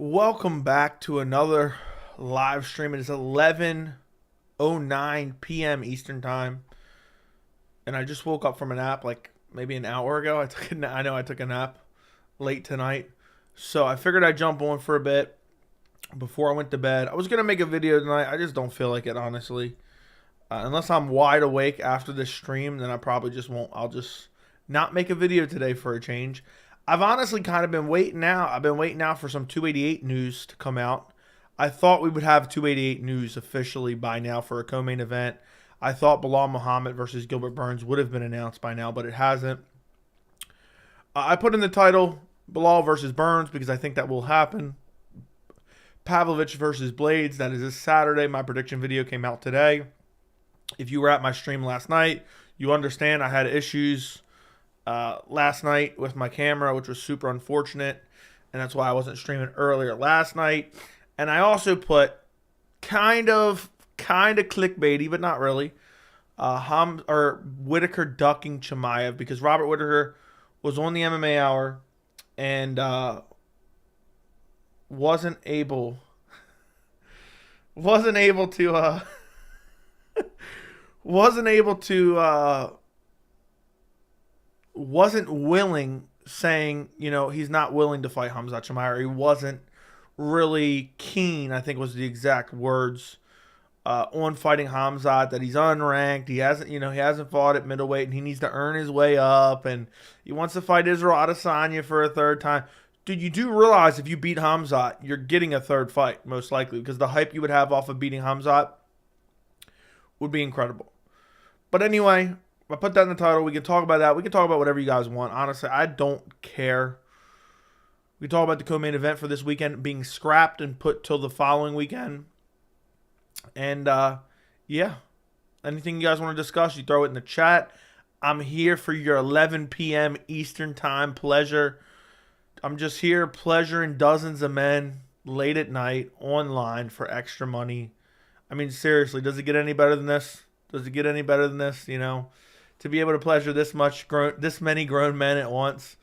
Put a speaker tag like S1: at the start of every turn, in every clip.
S1: Welcome back to another live stream. It is 11:09 p.m. Eastern Time, and I just woke up from a nap like maybe an hour ago. I know I took a nap late tonight, so I figured I'd jump on for a bit before I went to bed. I was gonna make a video tonight. I just don't feel like it, honestly. Unless I'm wide awake after this stream, then I probably just won't. I'll just not make a video today for a change. I've honestly kind of been waiting now. I've been waiting now for some 288 news to come out. I thought we would have 288 news officially by now for a co-main event. I thought Belal Muhammad versus Gilbert Burns would have been announced by now, but it hasn't. I put in the title Belal versus Burns because I think that will happen. Pavlovich versus Blaydes, that is this Saturday. My prediction video came out today. If you were at my stream last night, you understand I had issues last night with my camera, which was super unfortunate, and that's why I wasn't streaming earlier last night. And I also put kind of clickbaity, but not really, Whittaker ducking Chimaev, because Robert Whittaker was on the MMA Hour and wasn't able to wasn't willing, saying, he's not willing to fight Khamzat Chimaev. He wasn't really keen, I think was the exact words, on fighting Khamzat, that he's unranked. He hasn't fought at middleweight, and he needs to earn his way up, and he wants to fight Israel Adesanya for a third time. Dude, you do realize if you beat Khamzat, you're getting a third fight, most likely, because the hype you would have off of beating Khamzat would be incredible. But anyway, I put that in the title. We can talk about that. We can talk about whatever you guys want. Honestly, I don't care. We can talk about the co-main event for this weekend being scrapped and put till the following weekend. And, yeah. Anything you guys want to discuss, you throw it in the chat. I'm here for your 11 p.m. Eastern Time pleasure. I'm just here pleasuring dozens of men late at night online for extra money. I mean, seriously, does it get any better than this? Does it get any better than this, to be able to pleasure this many grown men at once?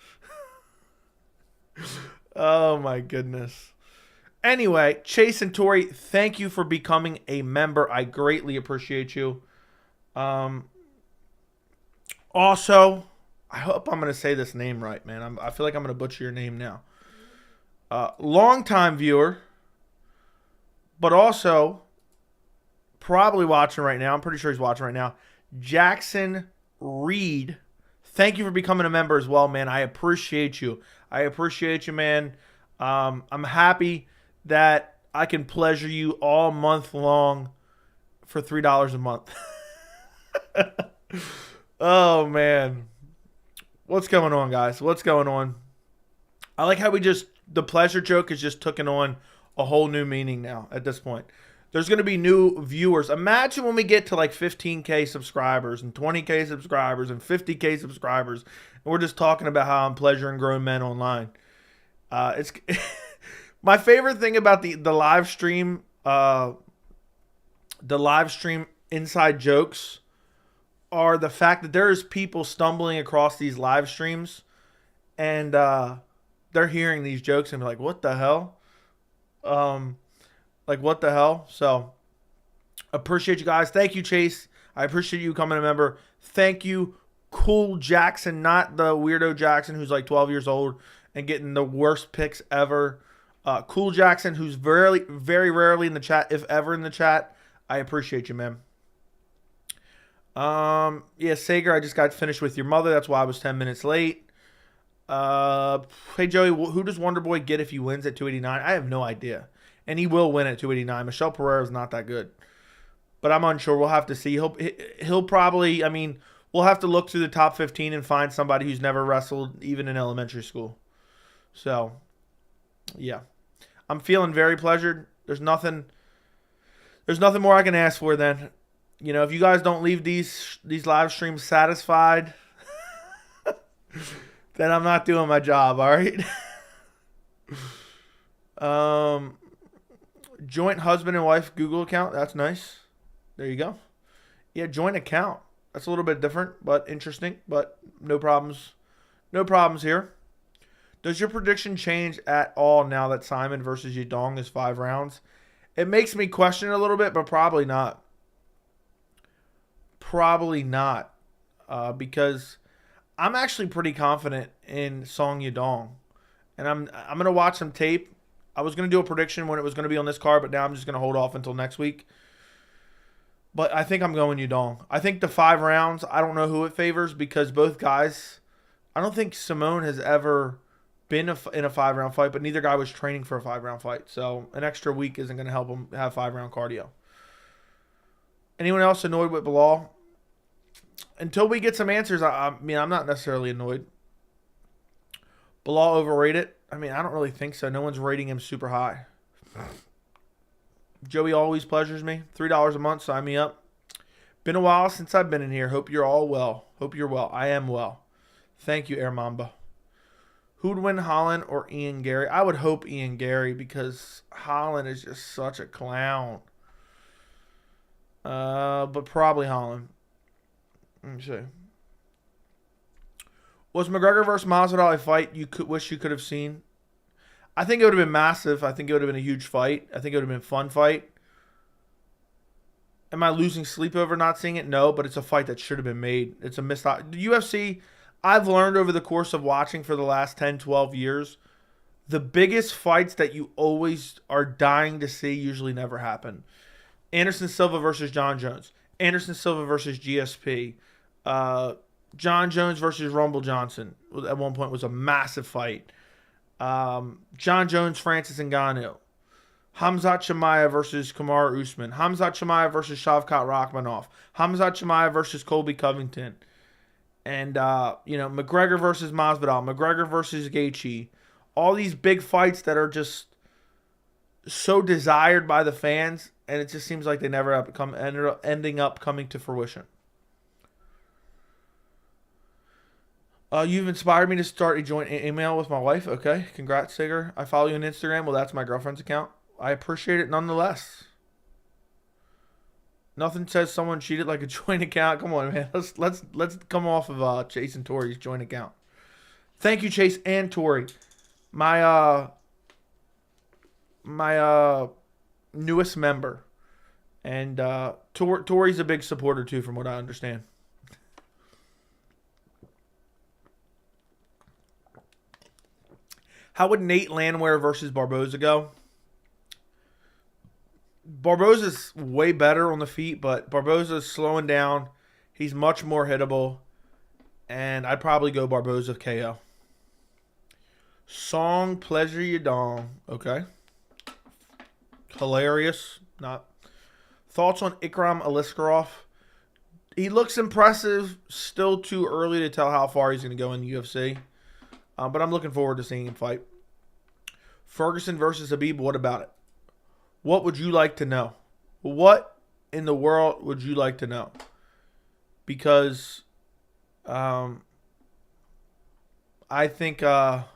S1: Oh my goodness. Anyway, Chase and Tori, thank you for becoming a member. I greatly appreciate you. Also, I hope I'm going to say this name right, man. I feel like I'm going to butcher your name now. Long-time viewer, but also probably watching right now. I'm pretty sure he's watching right now. Jackson Reed, thank you for becoming a member as well, man. I appreciate you. Man. I'm happy that I can pleasure you all month long for $3 a month. Oh, man. What's going on, guys? What's going on? I like how the pleasure joke is just taking on a whole new meaning now at this point. There's going to be new viewers. Imagine when we get to like 15K subscribers and 20K subscribers and 50K subscribers, and we're just talking about how I'm pleasuring grown men online. It's my favorite thing about the live stream, inside jokes are the fact that there's people stumbling across these live streams and they're hearing these jokes and be like, what the hell? What the hell? So, appreciate you guys. Thank you, Chase. I appreciate you coming a member. Thank you, Cool Jackson, not the weirdo Jackson who's like 12 years old and getting the worst picks ever. Cool Jackson, who's very, very rarely in the chat, if ever in the chat. I appreciate you, man. Yeah, Sager, I just got finished with your mother. That's why I was 10 minutes late. Hey, Joey, who does Wonderboy get if he wins at 289? I have no idea. And he will win at 289. Michelle Pereira is not that good. But I'm unsure. We'll have to see. He'll probably, we'll have to look through the top 15 and find somebody who's never wrestled even in elementary school. So, yeah. I'm feeling very pleasured. There's nothing more I can ask for then. If you guys don't leave these live streams satisfied, then I'm not doing my job, all right? Joint husband and wife Google account. That's nice. There you go. Yeah, joint account. That's a little bit different, but interesting. But no problems. No problems here. Does your prediction change at all now that Simon versus Yadong is 5 rounds? It makes me question it a little bit, but probably not. Probably not. Because I'm actually pretty confident in Song Yadong. And I'm going to watch some tape. I was going to do a prediction when it was going to be on this card, but now I'm just going to hold off until next week. But I think I'm going Yadong. I think the 5 rounds, I don't know who it favors because both guys, I don't think Simone has ever been in a 5-round fight, but neither guy was training for a 5-round fight. So an extra week isn't going to help him have 5-round cardio. Anyone else annoyed with Belal? Until we get some answers, I mean, I'm not necessarily annoyed. Belal overrated? I mean, I don't really think so. No one's rating him super high. Joey always pleasures me. $3 a month, sign me up. Been a while since I've been in here. Hope you're all well. Hope you're well. I am well. Thank you, Air Mamba. Who'd win, Holland or Ian Gary? I would hope Ian Gary because Holland is just such a clown. But probably Holland. Let me see. Was McGregor versus Masvidal a fight you wish you could have seen? I think it would have been massive. I think it would have been a huge fight. I think it would have been a fun fight. Am I losing sleep over not seeing it? No, but it's a fight that should have been made. It's a missed out. The UFC, I've learned over the course of watching for the last 10, 12 years, the biggest fights that you always are dying to see usually never happen. Anderson Silva versus John Jones. Anderson Silva versus GSP. John Jones versus Rumble Johnson at one point was a massive fight. John Jones, Francis Ngannou. Khamzat Chimaev versus Kamaru Usman. Khamzat Chimaev versus Shavkat Rakhmonov. Khamzat Chimaev versus Colby Covington. And, McGregor versus Masvidal. McGregor versus Gaethje. All these big fights that are just so desired by the fans, and it just seems like they never ending up coming to fruition. You've inspired me to start a joint email with my wife. Okay, congrats, Sigger. I follow you on Instagram. Well, that's my girlfriend's account. I appreciate it nonetheless. Nothing says someone cheated like a joint account. Come on, man. Let's come off of Chase and Tori's joint account. Thank you, Chase and Tori. My newest member, and Tori's a big supporter too, from what I understand. How would Nate Landwehr versus Barboza go? Barboza's way better on the feet, but Barboza's slowing down. He's much more hittable. And I'd probably go Barboza KO. Song Pleasure Yadong. Okay. Hilarious. Not. Thoughts on Ikram Aliskerov? He looks impressive. Still too early to tell how far he's going to go in the UFC. But I'm looking forward to seeing him fight. Ferguson versus Habib, what about it? What would you like to know? What in the world would you like to know? Because I think that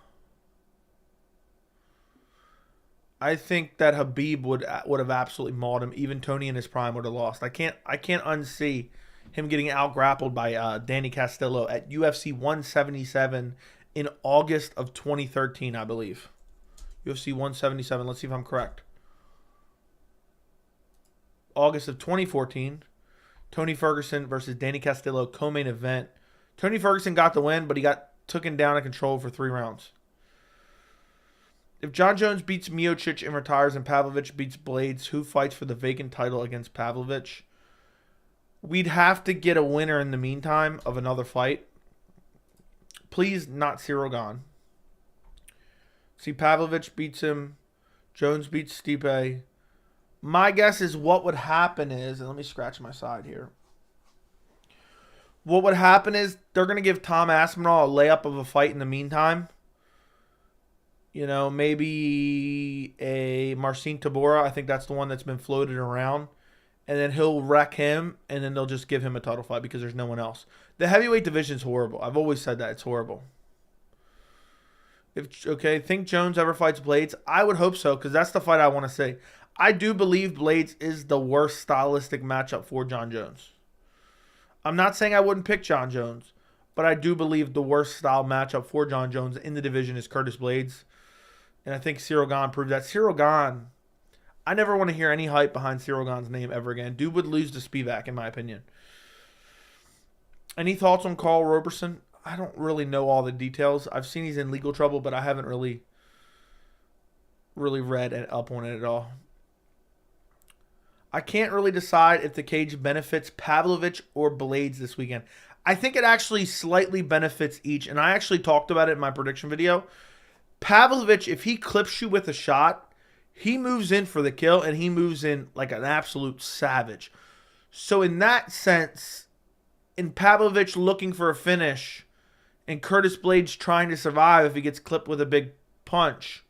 S1: Habib would have absolutely mauled him. Even Tony in his prime would have lost. I can't unsee him getting out grappled by Danny Castillo at UFC 177 in August of 2013, I believe. UFC 177. Let's see if I'm correct. August of 2014. Tony Ferguson versus Danny Castillo, co-main event. Tony Ferguson got the win, but he got taken down and controlled for 3 rounds. If John Jones beats Miocic and retires and Pavlovich beats Blaydes, who fights for the vacant title against Pavlovich? We'd have to get a winner in the meantime of another fight. Please, not Cyril Gane. See, Pavlovich beats him. Jones beats Stipe. My guess is what would happen is, and let me scratch my side here. What would happen is they're going to give Tom Aspinall a layup of a fight in the meantime. You know, maybe a Marcin Tybura. I think that's the one that's been floated around. And then he'll wreck him, and then they'll just give him a title fight because there's no one else. The heavyweight division is horrible. I've always said that. It's horrible. Think Jones ever fights Blaydes? I would hope so because that's the fight I want to see. I do believe Blaydes is the worst stylistic matchup for John Jones. I'm not saying I wouldn't pick John Jones, But I do believe the worst style matchup for John Jones in the division is Curtis Blaydes. And I think Cyril Gane proved that. Cyril Gane, I never want to hear any hype behind Cyril Gane's name ever again. Dude would lose to Spivak, in my opinion. Any thoughts on Carl Roberson? I don't really know all the details. I've seen he's in legal trouble, but I haven't really read up on it at all. I can't really decide if the cage benefits Pavlovich or Blaydes this weekend. I think it actually slightly benefits each, and I actually talked about it in my prediction video. Pavlovich, if he clips you with a shot, he moves in for the kill, and he moves in like an absolute savage. So in that sense, in Pavlovich looking for a finish, and Curtis Blaydes trying to survive if he gets clipped with a big punch,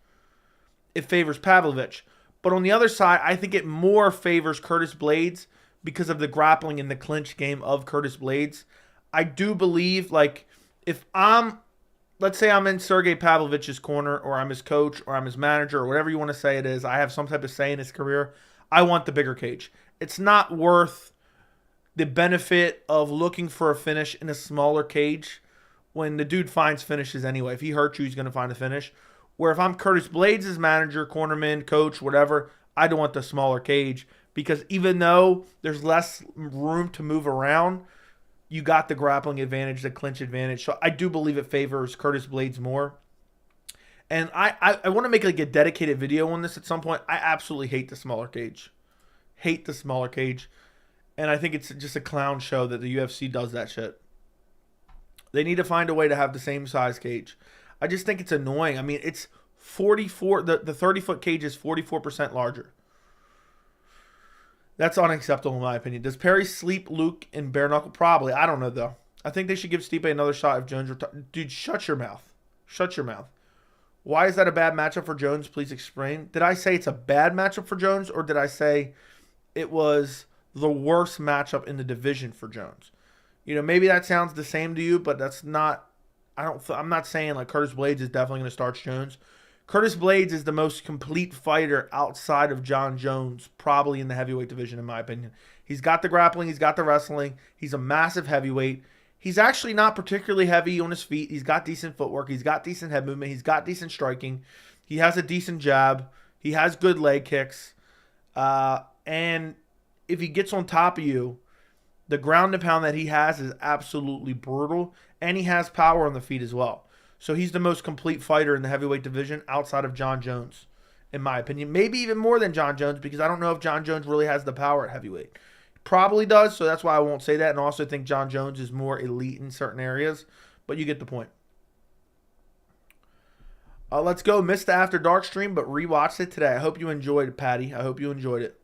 S1: it favors Pavlovich. But on the other side, I think it more favors Curtis Blaydes because of the grappling and the clinch game of Curtis Blaydes. I do believe, like, if let's say I'm in Sergei Pavlovich's corner, or I'm his coach, or I'm his manager, or whatever you want to say it is, I have some type of say in his career, I want the bigger cage. It's not worth the benefit of looking for a finish in a smaller cage when the dude finds finishes anyway. If he hurts you, he's going to find a finish. Where if I'm Curtis Blaydes' manager, cornerman, coach, whatever, I don't want the smaller cage, because even though there's less room to move around, you got the grappling advantage, the clinch advantage. So I do believe it favors Curtis Blaydes more. And I want to make like a dedicated video on this at some point. I absolutely hate the smaller cage. Hate the smaller cage. And I think it's just a clown show that the UFC does that shit. They need to find a way to have the same size cage. I just think it's annoying. I mean, it's 44. The 30-foot cage is 44% larger. That's unacceptable in my opinion. Does Perry sleep Luke in bare knuckle? Probably. I don't know though. I think they should give Stipe another shot if Jones Dude, shut your mouth. Shut your mouth. Why is that a bad matchup for Jones? Please explain. Did I say it's a bad matchup for Jones, or did I say it was the worst matchup in the division for Jones? You know, maybe that sounds the same to you, but that's not. I'm not saying like Curtis Blaydes is definitely going to start Jones. Curtis Blaydes is the most complete fighter outside of John Jones, probably in the heavyweight division, in my opinion. He's got the grappling. He's got the wrestling. He's a massive heavyweight. He's actually not particularly heavy on his feet. He's got decent footwork. He's got decent head movement. He's got decent striking. He has a decent jab. He has good leg kicks. And if he gets on top of you, the ground and pound that he has is absolutely brutal. And he has power on the feet as well. So he's the most complete fighter in the heavyweight division outside of John Jones, in my opinion. Maybe even more than John Jones, because I don't know if John Jones really has the power at heavyweight. Probably does, so that's why I won't say that. And I also think John Jones is more elite in certain areas. But you get the point. Let's go. Missed the After Dark stream, but rewatched it today. I hope you enjoyed it, Patty. I hope you enjoyed it.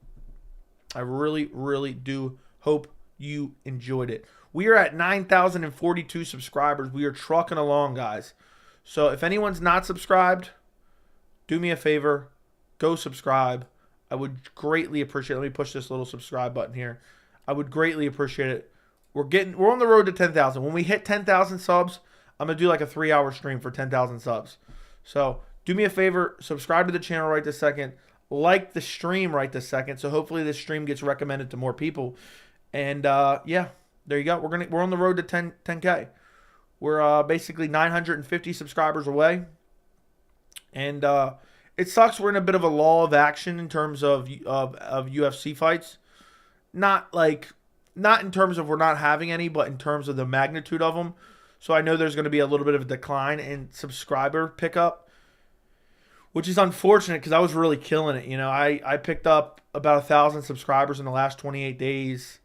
S1: I really, really do hope you enjoyed it. We are at 9,042 subscribers. We are trucking along, guys. So if anyone's not subscribed, do me a favor. Go subscribe. I would greatly appreciate it. Let me push this little subscribe button here. I would greatly appreciate it. We're on the road to 10,000. When we hit 10,000 subs, I'm going to do like a 3-hour stream for 10,000 subs. So do me a favor. Subscribe to the channel right this second. Like the stream right this second. So hopefully this stream gets recommended to more people. And yeah. There you go. We're on the road to 10K. We're basically 950 subscribers away. And it sucks we're in a bit of a lull of action in terms of UFC fights. Not in terms of we're not having any, but in terms of the magnitude of them. So I know there's going to be a little bit of a decline in subscriber pickup, which is unfortunate because I was really killing it. You know, I picked up about 1,000 subscribers in the last 28 days.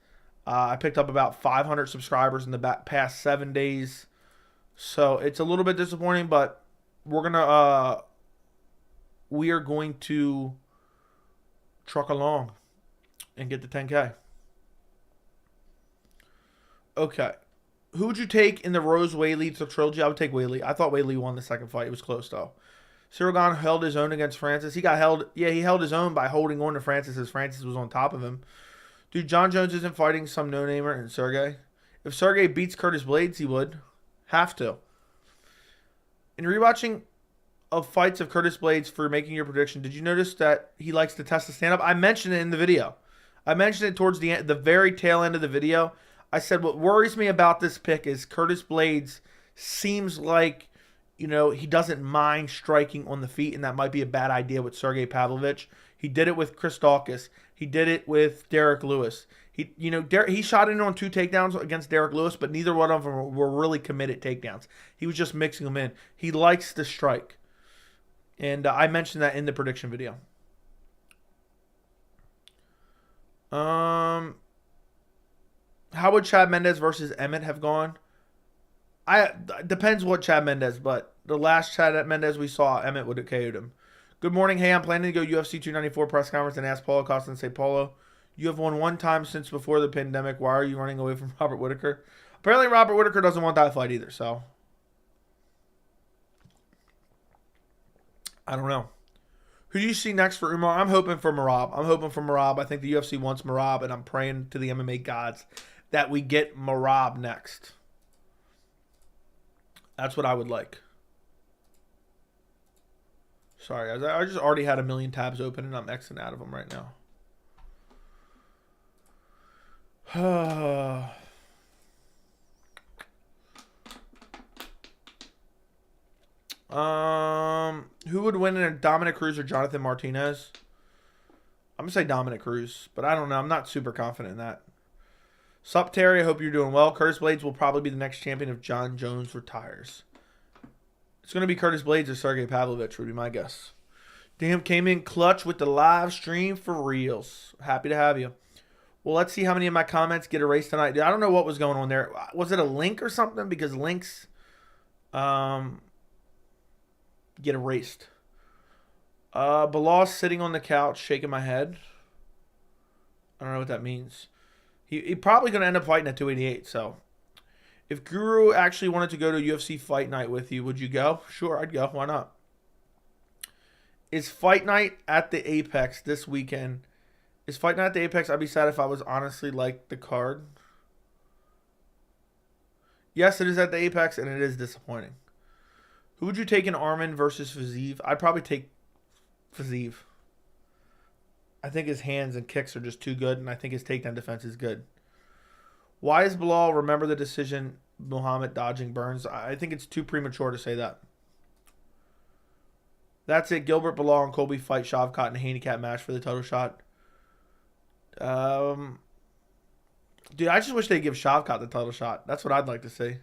S1: I picked up about 500 subscribers in the past 7 days. So it's a little bit disappointing, but we are going to truck along and get to 10K. Okay. Who would you take in the Rose Whaley trilogy? I would take Whaley. I thought Whaley won the second fight. It was close, though. Cyril Gane held his own against Francis. He held his own by holding on to Francis as Francis was on top of him. Dude, John Jones isn't fighting some no-namer in Sergei. If Sergei beats Curtis Blaydes, he would. Have to. In rewatching of fights of Curtis Blaydes for making your prediction, did you notice that he likes to test the stand-up? I mentioned it in the video. I mentioned it towards the very tail end of the video. I said what worries me about this pick is Curtis Blaydes seems like, he doesn't mind striking on the feet, and that might be a bad idea with Sergei Pavlovich. He did it with Chris Dawkins. He did it with Derek Lewis. He shot in on 2 takedowns against Derek Lewis, but neither one of them were really committed takedowns. He was just mixing them in. He likes to strike. And I mentioned that in the prediction video. How would Chad Mendes versus Emmett have gone? Depends what Chad Mendes, but the last Chad Mendes we saw, Emmett would have KO'd him. Good morning. Hey, I'm planning to go UFC 294 press conference and ask Paulo Costa and say, Paulo, you have won 1 time since before the pandemic. Why are you running away from Robert Whittaker? Apparently Robert Whittaker doesn't want that fight either, so I don't know. Who do you see next for Umar? I'm hoping for Merab. I think the UFC wants Merab, and I'm praying to the MMA gods that we get Merab next. That's what I would like. Sorry, guys. I just already had a million tabs open, and I'm Xing out of them right now. Who would win in a Dominic Cruz or Jonathan Martinez? I'm going to say Dominic Cruz, but I don't know. I'm not super confident in that. Sup, Terry? I hope you're doing well. Curtis Blaydes will probably be the next champion if John Jones retires. It's going to be Curtis Blaydes or Sergei Pavlovich would be my guess. Damn, came in clutch with the live stream for reals. Happy to have you. Well, let's see how many of my comments get erased tonight. I don't know what was going on there. Was it a link or something? Because links get erased. Belal's sitting on the couch shaking my head. I don't know what that means. He probably going to end up fighting at 288, so. If Guru actually wanted to go to UFC Fight Night with you, would you go? Sure, I'd go. Why not? Is Fight Night at the Apex this weekend? Is Fight Night at the Apex? I'd be sad if I was honestly like the card. Yes, it is at the Apex, and it is disappointing. Who would you take in Arman versus Fiziev? I'd probably take Fiziev. I think his hands and kicks are just too good, and I think his takedown defense is good. Why is Belal remember the decision Muhammad dodging Burns? I think it's too premature to say that. That's it. Gilbert, Belal, and Colby fight Shavkat in a handicap match for the title shot. Dude, I just wish they'd give Shavkat the title shot. That's what I'd like to see.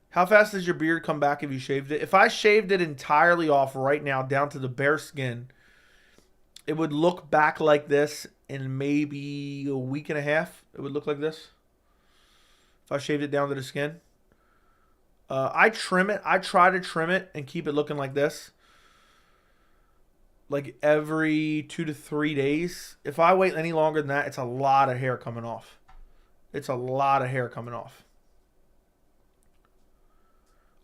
S1: How fast does your beard come back if you shaved it? If I shaved it entirely off right now down to the bare skin, it would look back like this in maybe a week and a half. It would look like this. If I shaved it down to the skin. I trim it. I try to trim it and keep it looking like this. Like every 2 to 3 days. If I wait any longer than that, it's a lot of hair coming off. It's a lot of hair coming off.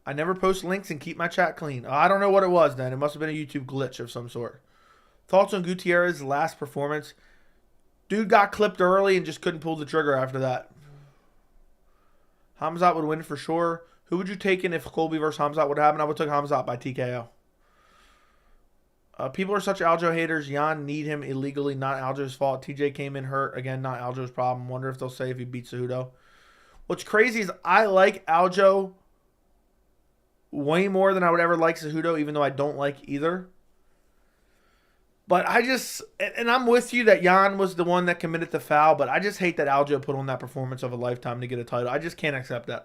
S1: I never post links and keep my chat clean. I don't know what it was then. It must have been a YouTube glitch of some sort. Thoughts on Gutierrez's last performance? Dude got clipped early and just couldn't pull the trigger after that. Khamzat would win for sure. Who would you take in if Colby versus Khamzat would happen? I would take Khamzat by TKO. People are such Aljo haters. Jan need him illegally, not Aljo's fault. TJ came in hurt. Again, not Aljo's problem. Wonder if they'll say if he beats Cejudo. What's crazy is I like Aljo way more than I would ever like Cejudo, even though I don't like either. But I just, and I'm with you that Jan was the one that committed the foul, but I just hate that Aljo put on that performance of a lifetime to get a title. I just can't accept that.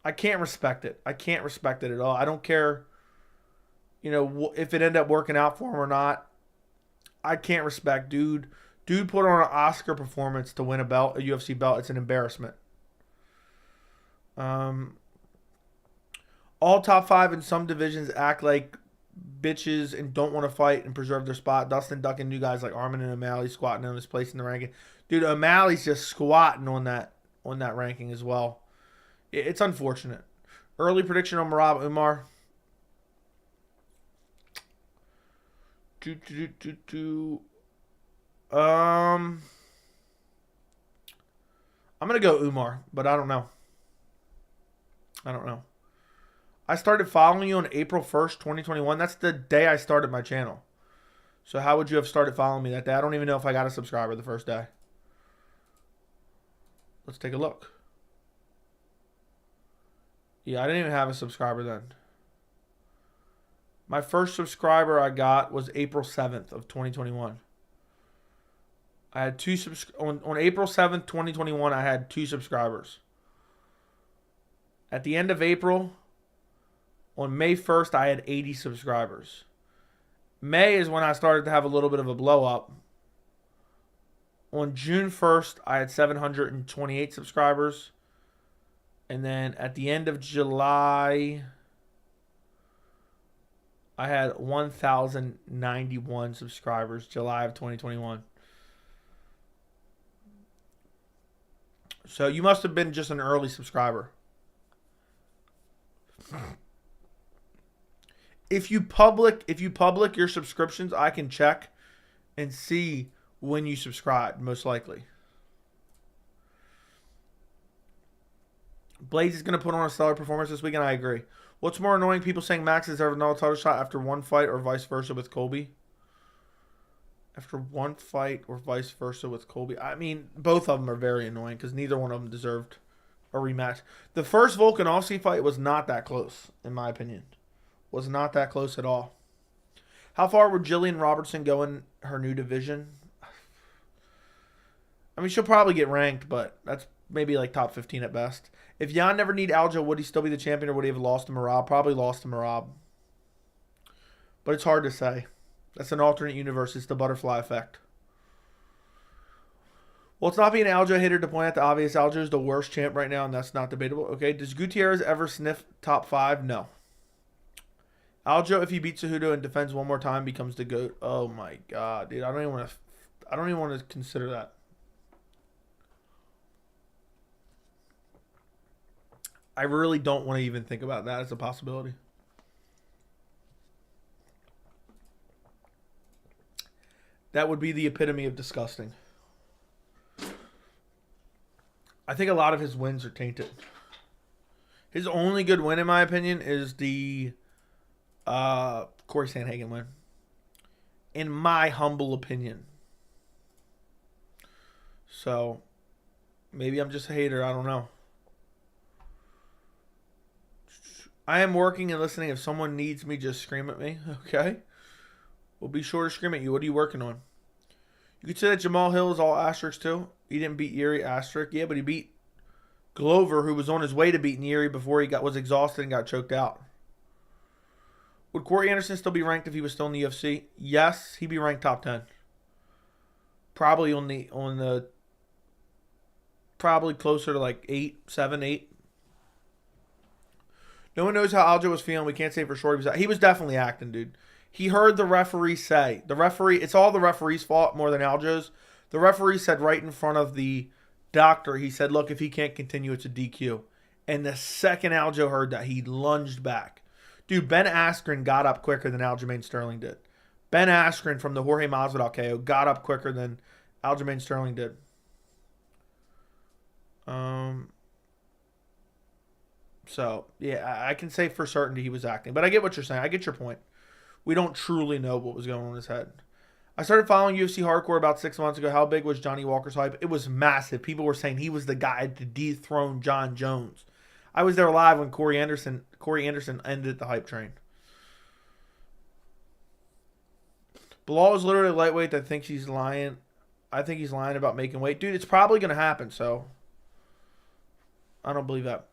S1: I can't respect it. I can't respect it at all. I don't care, if it ended up working out for him or not. I can't respect dude. Dude put on an Oscar performance to win a belt, a UFC belt. It's an embarrassment. All top 5 in some divisions act like bitches and don't want to fight and preserve their spot. Dustin ducking new guys like Arman and O'Malley squatting on his place in the ranking. Dude, O'Malley's just squatting on that ranking as well. It's unfortunate. Early prediction on Merab Umar. I'm gonna go Umar, but I don't know. I started following you on April 1st, 2021. That's the day I started my channel. So how would you have started following me that day? I don't even know if I got a subscriber the first day. Let's take a look. Yeah, I didn't even have a subscriber then. My first subscriber I got was April 7th of 2021. I had on April 7th, 2021, I had 2 subscribers. At the end of April, on May 1st, I had 80 subscribers. May is when I started to have a little bit of a blow up. On June 1st, I had 728 subscribers. And then at the end of July, I had 1,091 subscribers, July of 2021. So you must have been just an early subscriber. If you public your subscriptions, I can check and see when you subscribed, most likely. Blaydes is going to put on a stellar performance this weekend. I agree. What's more annoying, people saying Max deserved another title shot after one fight or vice versa with Colby? After one fight or vice versa with Colby? I mean, both of them are very annoying because neither one of them deserved a rematch. The first Volkanovski fight was not that close, in my opinion. Was not that close at all. How far would Jillian Robertson go in her new division? I mean, she'll probably get ranked, but that's maybe like top 15 at best. If Jan never need Aljo, would he still be the champion or would he have lost to Merab? Probably lost to Merab. But it's hard to say. That's an alternate universe. It's the butterfly effect. Well, it's not being an Aljo hater to point out the obvious. Aljo is the worst champ right now, and that's not debatable. Okay, does Gutierrez ever sniff top 5? No. Aljo, if he beats Cejudo and defends one more time, becomes the GOAT. Oh my god, dude! I don't even want to consider that. I really don't want to even think about that as a possibility. That would be the epitome of disgusting. I think a lot of his wins are tainted. His only good win, in my opinion, is the Corey Sandhagen win. In my humble opinion. So, maybe I'm just a hater. I don't know. I am working and listening. If someone needs me, just scream at me. Okay? We'll be sure to scream at you. What are you working on? You could say that Jamal Hill is all asterisks too. He didn't beat Yuri asterisk. Yeah, but he beat Glover, who was on his way to beating Yuri before he was exhausted and got choked out. Would Corey Anderson still be ranked if he was still in the UFC? Yes, he'd be ranked top 10. Probably probably closer to like 7, 8. No one knows how Aljo was feeling. We can't say for sure he was definitely acting, dude. He heard the referee say. It's all the referee's fault more than Aljo's. The referee said right in front of the doctor, he said, look, if he can't continue, it's a DQ. And the second Aljo heard that, he lunged back. Dude, Ben Askren got up quicker than Aljamain Sterling did. Ben Askren from the Jorge Masvidal KO got up quicker than Aljamain Sterling did. So, yeah, I can say for certainty he was acting. But I get what you're saying. I get your point. We don't truly know what was going on in his head. I started following UFC Hardcore about 6 months ago. How big was Johnny Walker's hype? It was massive. People were saying he was the guy to dethrone John Jones. I was there live when Corey Anderson ended the hype train. Belal is literally a lightweight that thinks he's lying. I think he's lying about making weight. Dude, it's probably going to happen, so I don't believe that.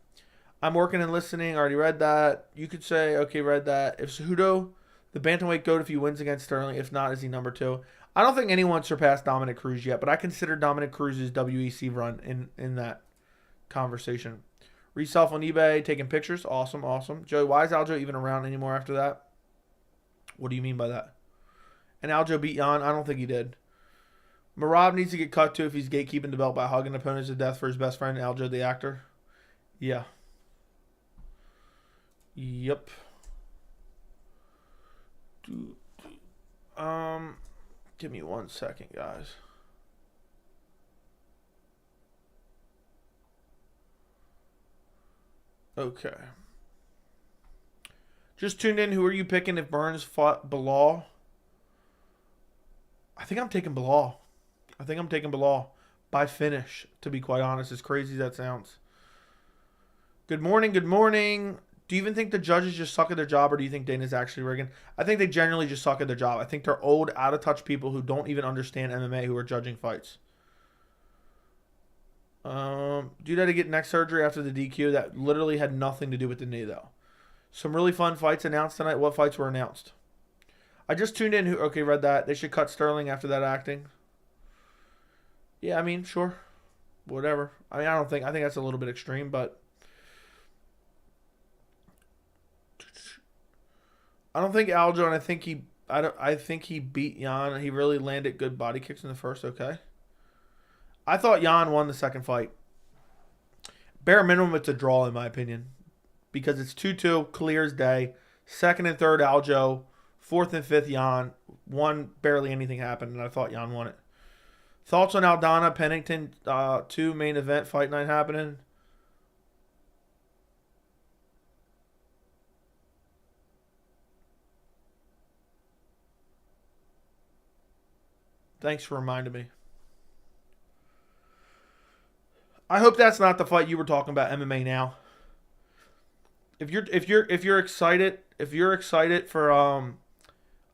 S1: I'm working and listening. Already read that. You could say, okay, read that. If Cejudo, the bantamweight GOAT if he wins against Sterling. If not, is he number 2? I don't think anyone surpassed Dominic Cruz yet, but I consider Dominic Cruz's WEC run in that conversation. Reself on eBay, taking pictures. Awesome, awesome. Joey, why is Aljo even around anymore after that? What do you mean by that? And Aljo beat Jan? I don't think he did. Merab needs to get cut too if he's gatekeeping the belt by hugging opponents to death for his best friend, Aljo the actor. Yeah. Yep. Give me 1 second, guys. Okay. Just tuned in. Who are you picking if Burns fought Belal? I think I'm taking Belal. by finish, to be quite honest, as crazy as that sounds. Good morning, good morning. Do you even think the judges just suck at their job, or do you think Dana's actually rigging? I think they generally just suck at their job. I think they're old, out-of-touch people who don't even understand MMA who are judging fights. Dude had to get neck surgery after the DQ. That literally had nothing to do with the knee, though. Some really fun fights announced tonight. What fights were announced? I just tuned in. Okay, read that. They should cut Sterling after that acting. Yeah, I mean, sure. Whatever. I mean, I think that's a little bit extreme, but I don't think Aljo, and I think he beat Jan. He really landed good body kicks in the first, okay? I thought Jan won the second fight. Bare minimum, it's a draw, in my opinion. Because it's 2-2, clear as day. Second and third, Aljo. Fourth and fifth, Jan. One, barely anything happened, and I thought Jan won it. Thoughts on Aldana, Pennington, 2 main event fight night happening? Thanks for reminding me. I hope that's not the fight you were talking about, MMA Now. If you're excited for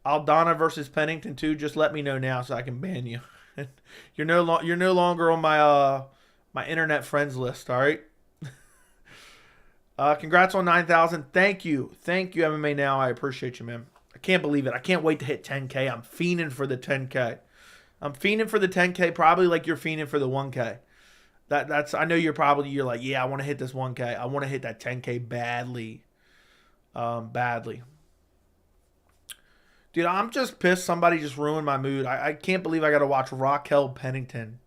S1: Aldana versus Pennington 2, just let me know now so I can ban you. You're no longer on my internet friends list, all right? Congrats on 9,000. Thank you, MMA Now. I appreciate you, man. I can't believe it. I can't wait to hit 10K. I'm fiending for the 10K. I'm fiending for the 10K, probably like you're fiending for the 1K. I know you're like, yeah, I want to hit this 1K. I want to hit that 10K badly. Badly. Dude, I'm just pissed somebody just ruined my mood. I can't believe I got to watch Raquel Pennington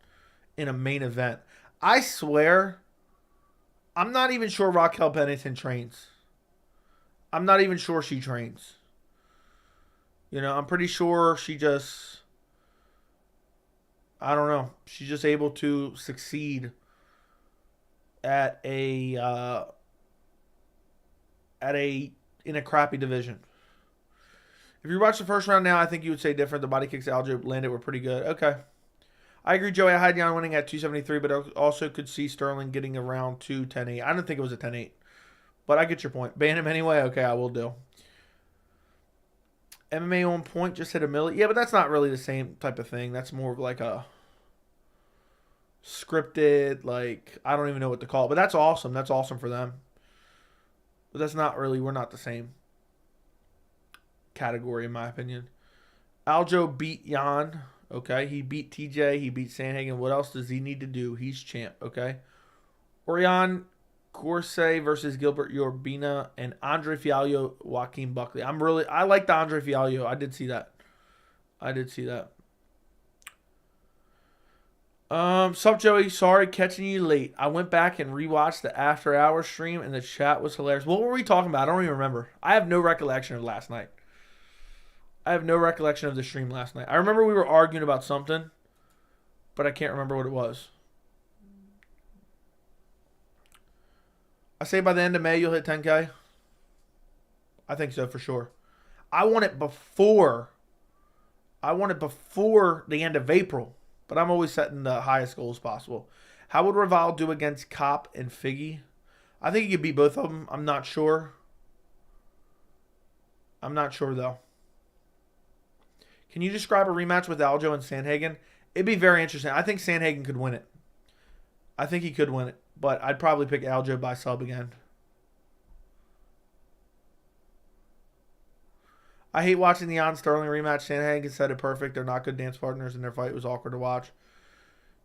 S1: in a main event. I swear, I'm not even sure Raquel Pennington trains. I'm not even sure she trains. You know, I'm pretty sure she just... I don't know. She's just able to succeed in a crappy division. If you watch the first round now, I think you would say different. The body kicks Aljo landed were pretty good. Okay. I agree, Joey. I had Jan winning at 273, but I also could see Sterling getting around 10-8. I don't think it was a 10-8, but I get your point. Ban him anyway? Okay, I will do. MMA on point just hit $1 million. Yeah, but that's not really the same type of thing. That's more of like a scripted, like, I don't even know what to call it. But that's awesome. That's awesome for them. But that's not really, we're not the same category, in my opinion. Aljo beat Jan. Okay, he beat TJ. He beat Sandhagen. What else does he need to do? He's champ. Okay. Orion Corse versus Gilbert Urbina and Andre Fialho, Joaquin Buckley. I like the Andre Fialho. I did see that. Sup, Joey? Sorry catching you late. I went back and rewatched the after hours stream and the chat was hilarious. What were we talking about? I don't even remember. I have no recollection of last night. I have no recollection of the stream last night. I remember we were arguing about something, but I can't remember what it was. I say by the end of May you'll hit 10K. I think so for sure. I want it before the end of April, but I'm always setting the highest goals possible. How would Raval do against Kopp and Figgy? I think he could beat both of them. I'm not sure. Though. Can you describe a rematch with Aljo and Sandhagen? It'd be very interesting. I think Sandhagen could win it. I think he could win it, but I'd probably pick Aljo by sub again. I hate watching the Jan Sterling rematch. Sandhagen said it perfect. They're not good dance partners, and their fight was awkward to watch.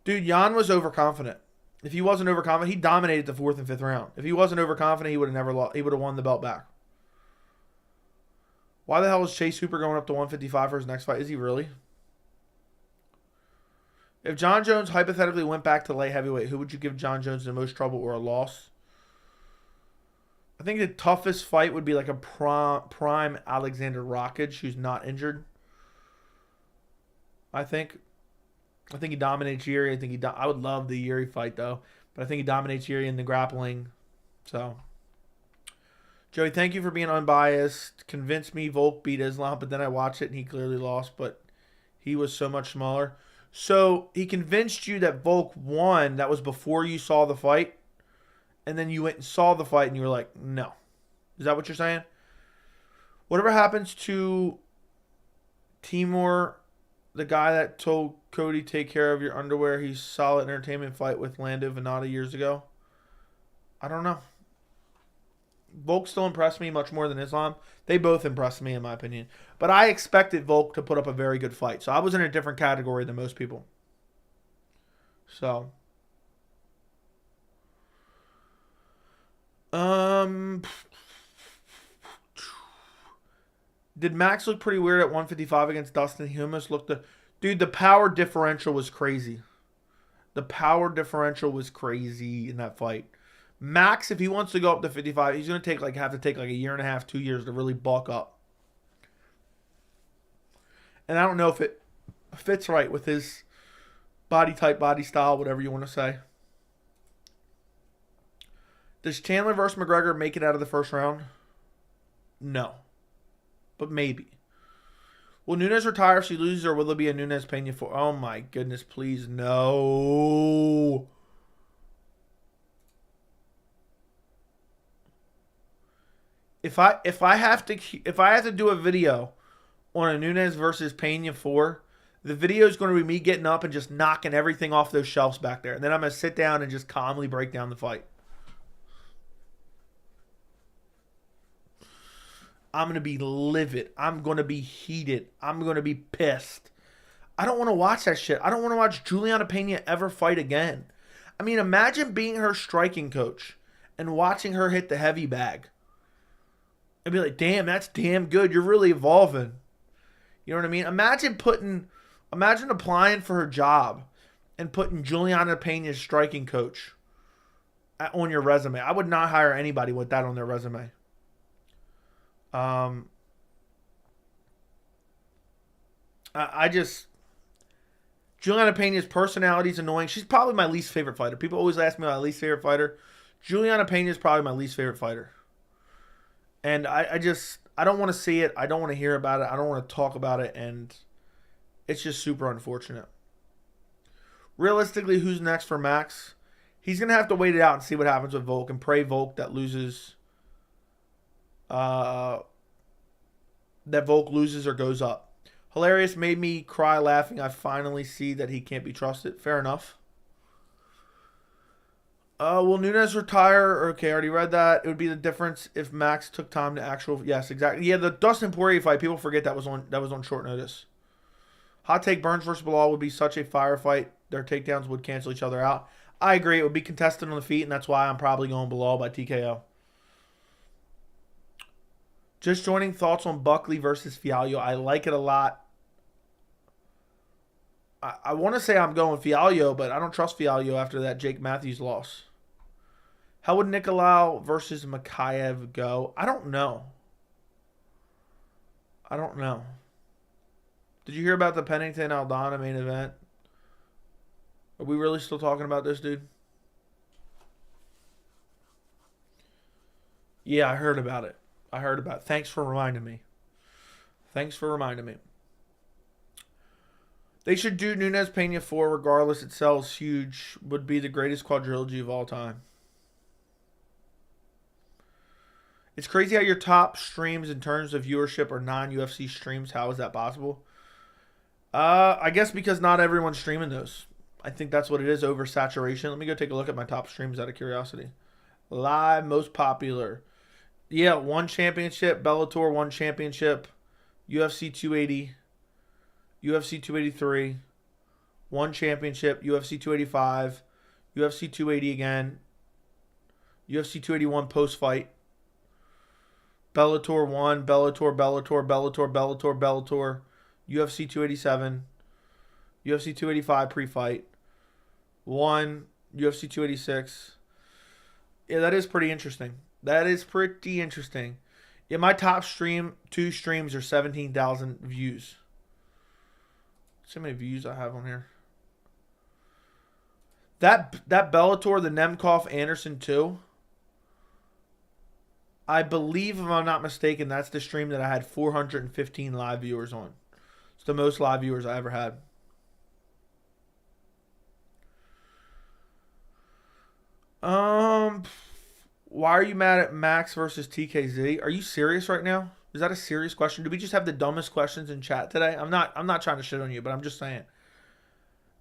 S1: Dude, Jan was overconfident. If he wasn't overconfident, he dominated the 4th and 5th round. If he wasn't overconfident, he would have never lost. He would have won the belt back. Why the hell is Chase Hooper going up to 155 for his next fight? Is he really? If John Jones hypothetically went back to light heavyweight, who would you give John Jones the most trouble or a loss? I think the toughest fight would be like a prime Alexander Rockage, who's not injured. I think he dominates Yuri. I would love the Yuri fight though, but I think he dominates Yuri in the grappling. So, Joey, thank you for being unbiased. Convinced me Volk beat Islam, but then I watched it and he clearly lost. But he was so much smaller. So he convinced you that Volk won. That was before you saw the fight. And then you went and saw the fight and you were like, no. Is that what you're saying? Whatever happens to Timur, the guy that told Cody, take care of your underwear, he's solid entertainment fight with Lando Venata years ago? I don't know. Volk still impressed me much more than Islam. They both impressed me, in my opinion. But I expected Volk to put up a very good fight. So I was in a different category than most people. So. Did Max look pretty weird at 155 against Dustin? He almost looked dude, the power differential was crazy. The power differential was crazy in that fight. Max, if he wants to go up to 55, he's going to have to take like a year and a half, 2 years to really bulk up. And I don't know if it fits right with his body type, body style, whatever you want to say. Does Chandler versus McGregor make it out of the first round? No. But maybe. Will Nunes retire if she loses, or will there be a Nunes Pena for? Oh my goodness, please no. If I have to do a video on a Nunes versus Pena 4, the video is going to be me getting up and just knocking everything off those shelves back there. And then I'm going to sit down and just calmly break down the fight. I'm going to be livid. I'm going to be heated. I'm going to be pissed. I don't want to watch that shit. I don't want to watch Juliana Pena ever fight again. I mean, imagine being her striking coach and watching her hit the heavy bag. I'd be like, damn, that's damn good. You're really evolving. You know what I mean? Imagine applying for her job and putting Juliana Pena's striking coach on your resume. I would not hire anybody with that on their resume. Juliana Pena's personality is annoying. She's probably my least favorite fighter. People always ask me my least favorite fighter. Juliana Pena is probably my least favorite fighter. And I don't want to see it. I don't want to hear about it. I don't want to talk about it. And it's just super unfortunate. Realistically, who's next for Max? He's going to have to wait it out and see what happens with Volk and pray Volk that loses. That Volk loses or goes up. Hilarious, made me cry laughing. I finally see that he can't be trusted. Fair enough. Will Nunes retire? Okay, I already read that. It would be the difference if Max took time to actual. Yes, exactly. Yeah, the Dustin Poirier fight. People forget that was on short notice. Hot take: Burns versus Belal would be such a fire fight. Their takedowns would cancel each other out. I agree. It would be contested on the feet, and that's why I'm probably going Belal by TKO. Just joining, thoughts on Buckley versus Fialho. I like it a lot. I want to say I'm going Fialho, but I don't trust Fialho after that Jake Matthews loss. How would Nicolau versus Makayev go? I don't know. Did you hear about the Pennington Aldana main event? Are we really still talking about this, dude? Yeah, I heard about it. Thanks for reminding me. They should do Nunes Pena 4 regardless. It sells huge. Would be the greatest quadrilogy of all time. It's crazy how your top streams in terms of viewership are non-UFC streams. How is that possible? I guess because not everyone's streaming those. I think that's what it is, oversaturation. Let me go take a look at my top streams out of curiosity. Live, most popular. Yeah, 1 championship. Bellator 1 championship. UFC 280. UFC 283. 1 championship. UFC 285. UFC 280 again. UFC 281 post-fight. Bellator 1, Bellator. UFC 287. UFC 285 pre-fight. 1, UFC 286. Yeah, that is pretty interesting. Yeah, my top stream, 2 streams are 17,000 views. See how many views I have on here. That Bellator, the Nemkov Anderson 2. I believe, if I'm not mistaken, that's the stream that I had 415 live viewers on. It's the most live viewers I ever had. Um, why are you mad at Max versus TKZ? Are you serious right now? Is that a serious question? Do we just have the dumbest questions in chat today? I'm not. I'm not trying to shit on you, but I'm just saying,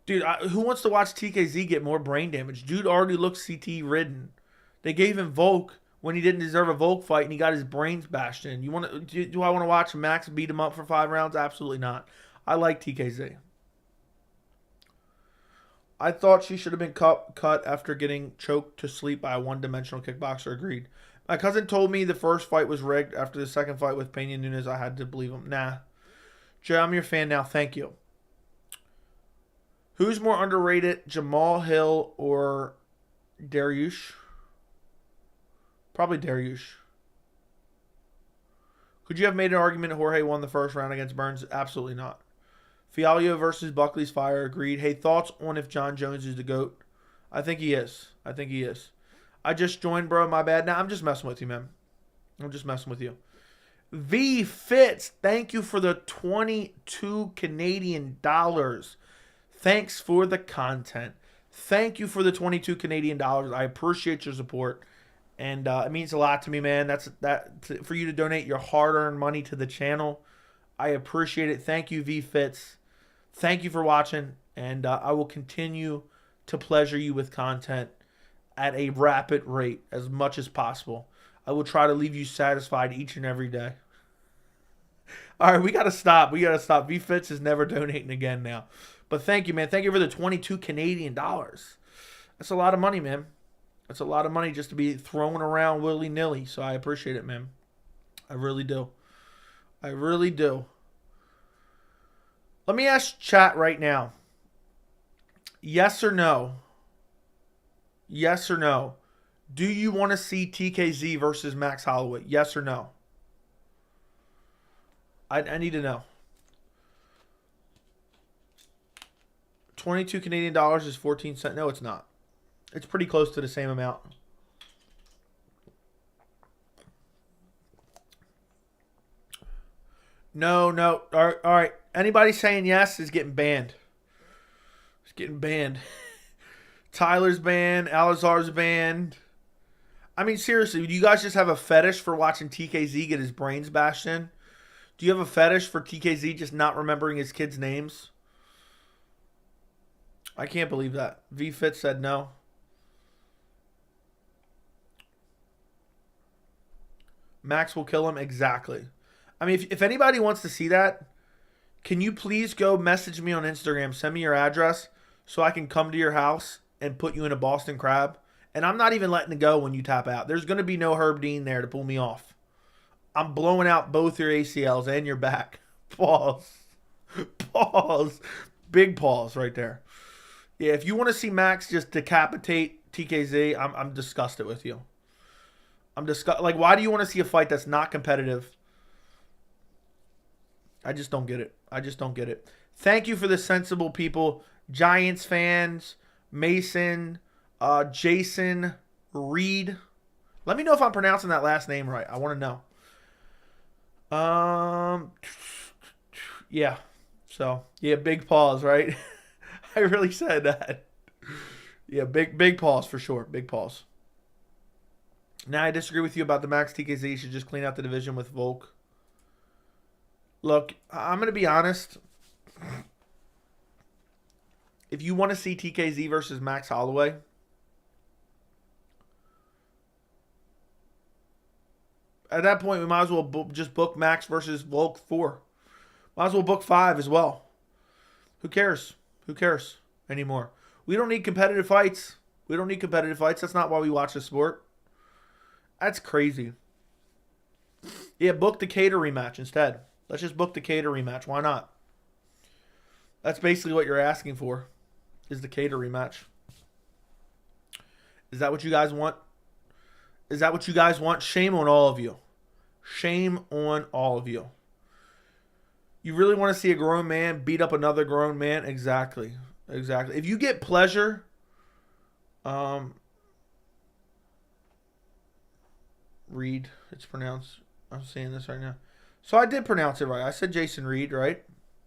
S1: dude. Who wants to watch TKZ get more brain damage? Dude already looks CT ridden. They gave him Volk when he didn't deserve a Volk fight, and he got his brains bashed in. You want to? Do I want to watch Max beat him up for 5 rounds? Absolutely not. I like TKZ. I thought she should have been cut after getting choked to sleep by a one-dimensional kickboxer. Agreed. My cousin told me the first fight was rigged. After the second fight with Pena Nunes, I had to believe him. Nah. Jay, I'm your fan now. Thank you. Who's more underrated, Jamal Hill or Dariush? Probably Dariush. Could you have made an argument Jorge won the first round against Burns? Absolutely not. Fialio versus Buckley's fire. Agreed. Hey, thoughts on if John Jones is the GOAT? I think he is. I think he is. I just joined, bro. My bad. Now I'm just messing with you, man. I'm just messing with you. V Fitz, thank you for the 22 Canadian dollars. Thanks for the content. Thank you for the 22 Canadian dollars. I appreciate your support. And it means a lot to me, man. For you to donate your hard-earned money to the channel. I appreciate it. Thank you, V Fitz. Thank you for watching. And I will continue to pleasure you with content at a rapid rate as much as possible. I will try to leave you satisfied each and every day. All right, we got to stop. We got to stop. V Fitz is never donating again now. But thank you, man. Thank you for the 22 Canadian dollars. That's a lot of money, man. That's a lot of money just to be thrown around willy-nilly. So I appreciate it, man. I really do. I really do. Let me ask chat right now. Yes or no? Yes or no? Do you want to see TKZ versus Max Holloway? Yes or no? I need to know. 22 Canadian dollars is 14 cents. No, it's not. It's pretty close to the same amount. No. All right. Anybody saying yes is getting banned. It's getting banned. Tyler's banned. Alazar's banned. I mean, seriously, do you guys just have a fetish for watching TKZ get his brains bashed in? Do you have a fetish for TKZ just not remembering his kids' names? I can't believe that. VFit said no. Max will kill him. Exactly. I mean, if anybody wants to see that, can you please go message me on Instagram, send me your address so I can come to your house and put you in a Boston Crab? And I'm not even letting it go when you tap out. There's going to be no Herb Dean there to pull me off. I'm blowing out both your ACLs and your back. Pause. Pause. Big pause right there. Yeah, if you want to see Max just decapitate TKZ, I'm disgusted with you. I'm disgusted. Like, why do you want to see a fight that's not competitive? I just don't get it. I just don't get it. Thank you for the sensible people. Giants fans, Mason, Jason, Reed. Let me know if I'm pronouncing that last name right. I want to know. Yeah. So, yeah, big pause, right? I really said that. Yeah, big pause for sure. Big pause. Now, I disagree with you about the Max TKZ. You should just clean out the division with Volk. Look, I'm going to be honest. If you want to see TKZ versus Max Holloway, at that point, we might as well just book Max versus Volk 4. Might as well book 5 as well. Who cares? Who cares anymore? We don't need competitive fights. We don't need competitive fights. That's not why we watch the sport. That's crazy. Yeah, book the Cater rematch instead. Let's just book the Cater rematch. Why not? That's basically what you're asking for, is the Cater rematch. Is that what you guys want? Is that what you guys want? Shame on all of you. Shame on all of you. You really want to see a grown man beat up another grown man? Exactly. Exactly. If you get pleasure, Reed, it's pronounced. I'm saying this right now. So I did pronounce it right. I said Jason Reed, right?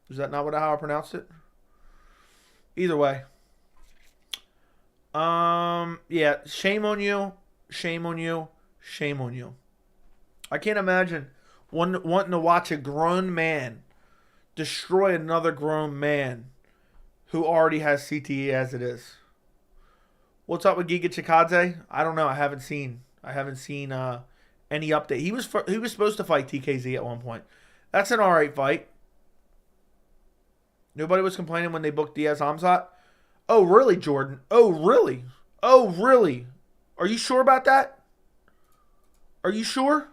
S1: Is that not how I pronounced it? Either way. Yeah, shame on you. Shame on you. Shame on you. I can't imagine wanting to watch a grown man destroy another grown man who already has CTE as it is. What's up with Giga Chikadze? I don't know. I haven't seen any update. He was supposed to fight TKZ at one point. That's an alright fight. Nobody was complaining when they booked Diaz Khamzat. Oh really, Jordan? Oh really? Oh really? Are you sure about that? Are you sure?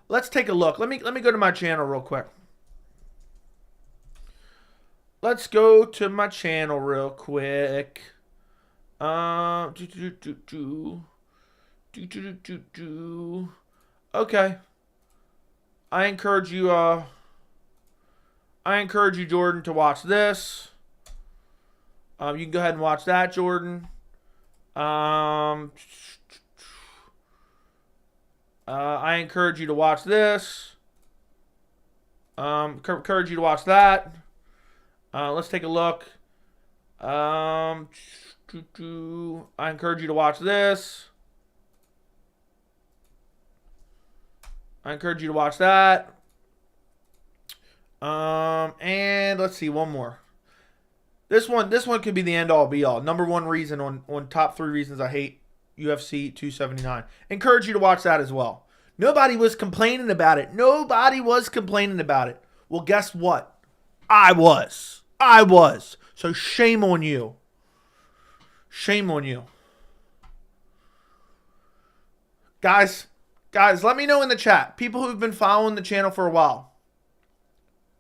S1: Let's take a look. Let me go to my channel real quick. Let's go to my channel real quick. Okay. I encourage you, Jordan, to watch this. You can go ahead and watch that, Jordan. I encourage you to watch this. Encourage you to watch that. Let's take a look. I encourage you to watch this. I encourage you to watch that. And let's see, one more. This one could be the end all be all. Number one reason on top 3 reasons I hate UFC 279. Encourage you to watch that as well. Nobody was complaining about it. Nobody was complaining about it. Well, guess what? I was. So shame on you. Shame on you. Guys, let me know in the chat. People who've been following the channel for a while.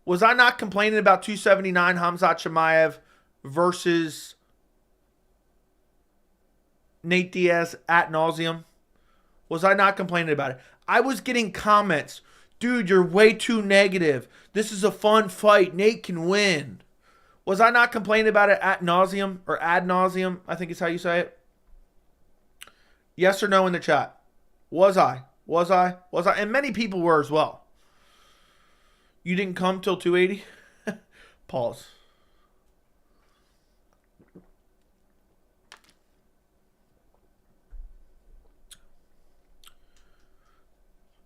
S1: Was I not complaining about 279 Khamzat Chimaev versus Nate Diaz ad nauseum? Was I not complaining about it? I was getting comments. Dude, you're way too negative. This is a fun fight. Nate can win. Was I not complaining about it ad nauseum? Or ad nauseum, I think is how you say it. Yes or no in the chat. Was I? And many people were as well. You didn't come till 280? Pause.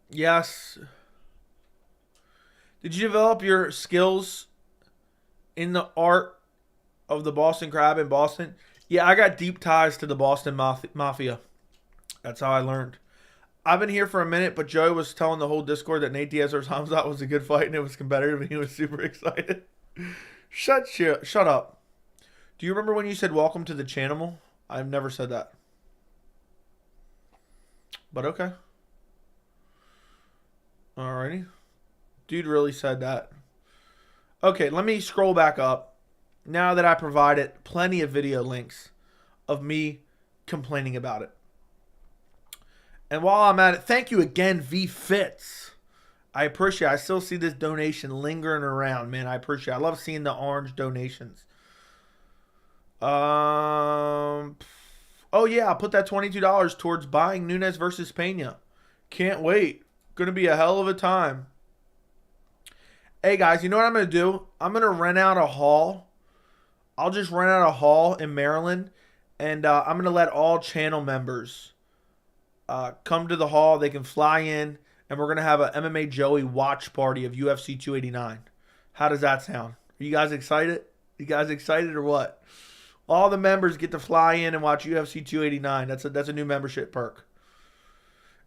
S1: Yes. Did you develop your skills in the art of the Boston Crab in Boston? Yeah, I got deep ties to the Boston Mafia. That's how I learned. I've been here for a minute, but Joe was telling the whole Discord that Nate Diaz versus Khamzat was a good fight and it was competitive and he was super excited. Shut up. Do you remember when you said welcome to the channel? I've never said that. But okay. Alrighty. Dude really said that. Okay, let me scroll back up. Now that I provided plenty of video links of me complaining about it. And while I'm at it, thank you again, V Fits. I appreciate it. I still see this donation lingering around, man. I appreciate it. I love seeing the orange donations. Oh, yeah. I'll put that $22 towards buying Nunes versus Pena. Can't wait. Going to be a hell of a time. Hey, guys, you know what I'm going to do? I'm going to rent out a hall. I'll just rent out a hall in Maryland. And I'm going to let all channel members come to the hall. They can fly in. And we're going to have a MMA Joey watch party of UFC 289. How does that sound? Are you guys excited? You guys excited or what? All the members get to fly in and watch UFC 289. That's a new membership perk.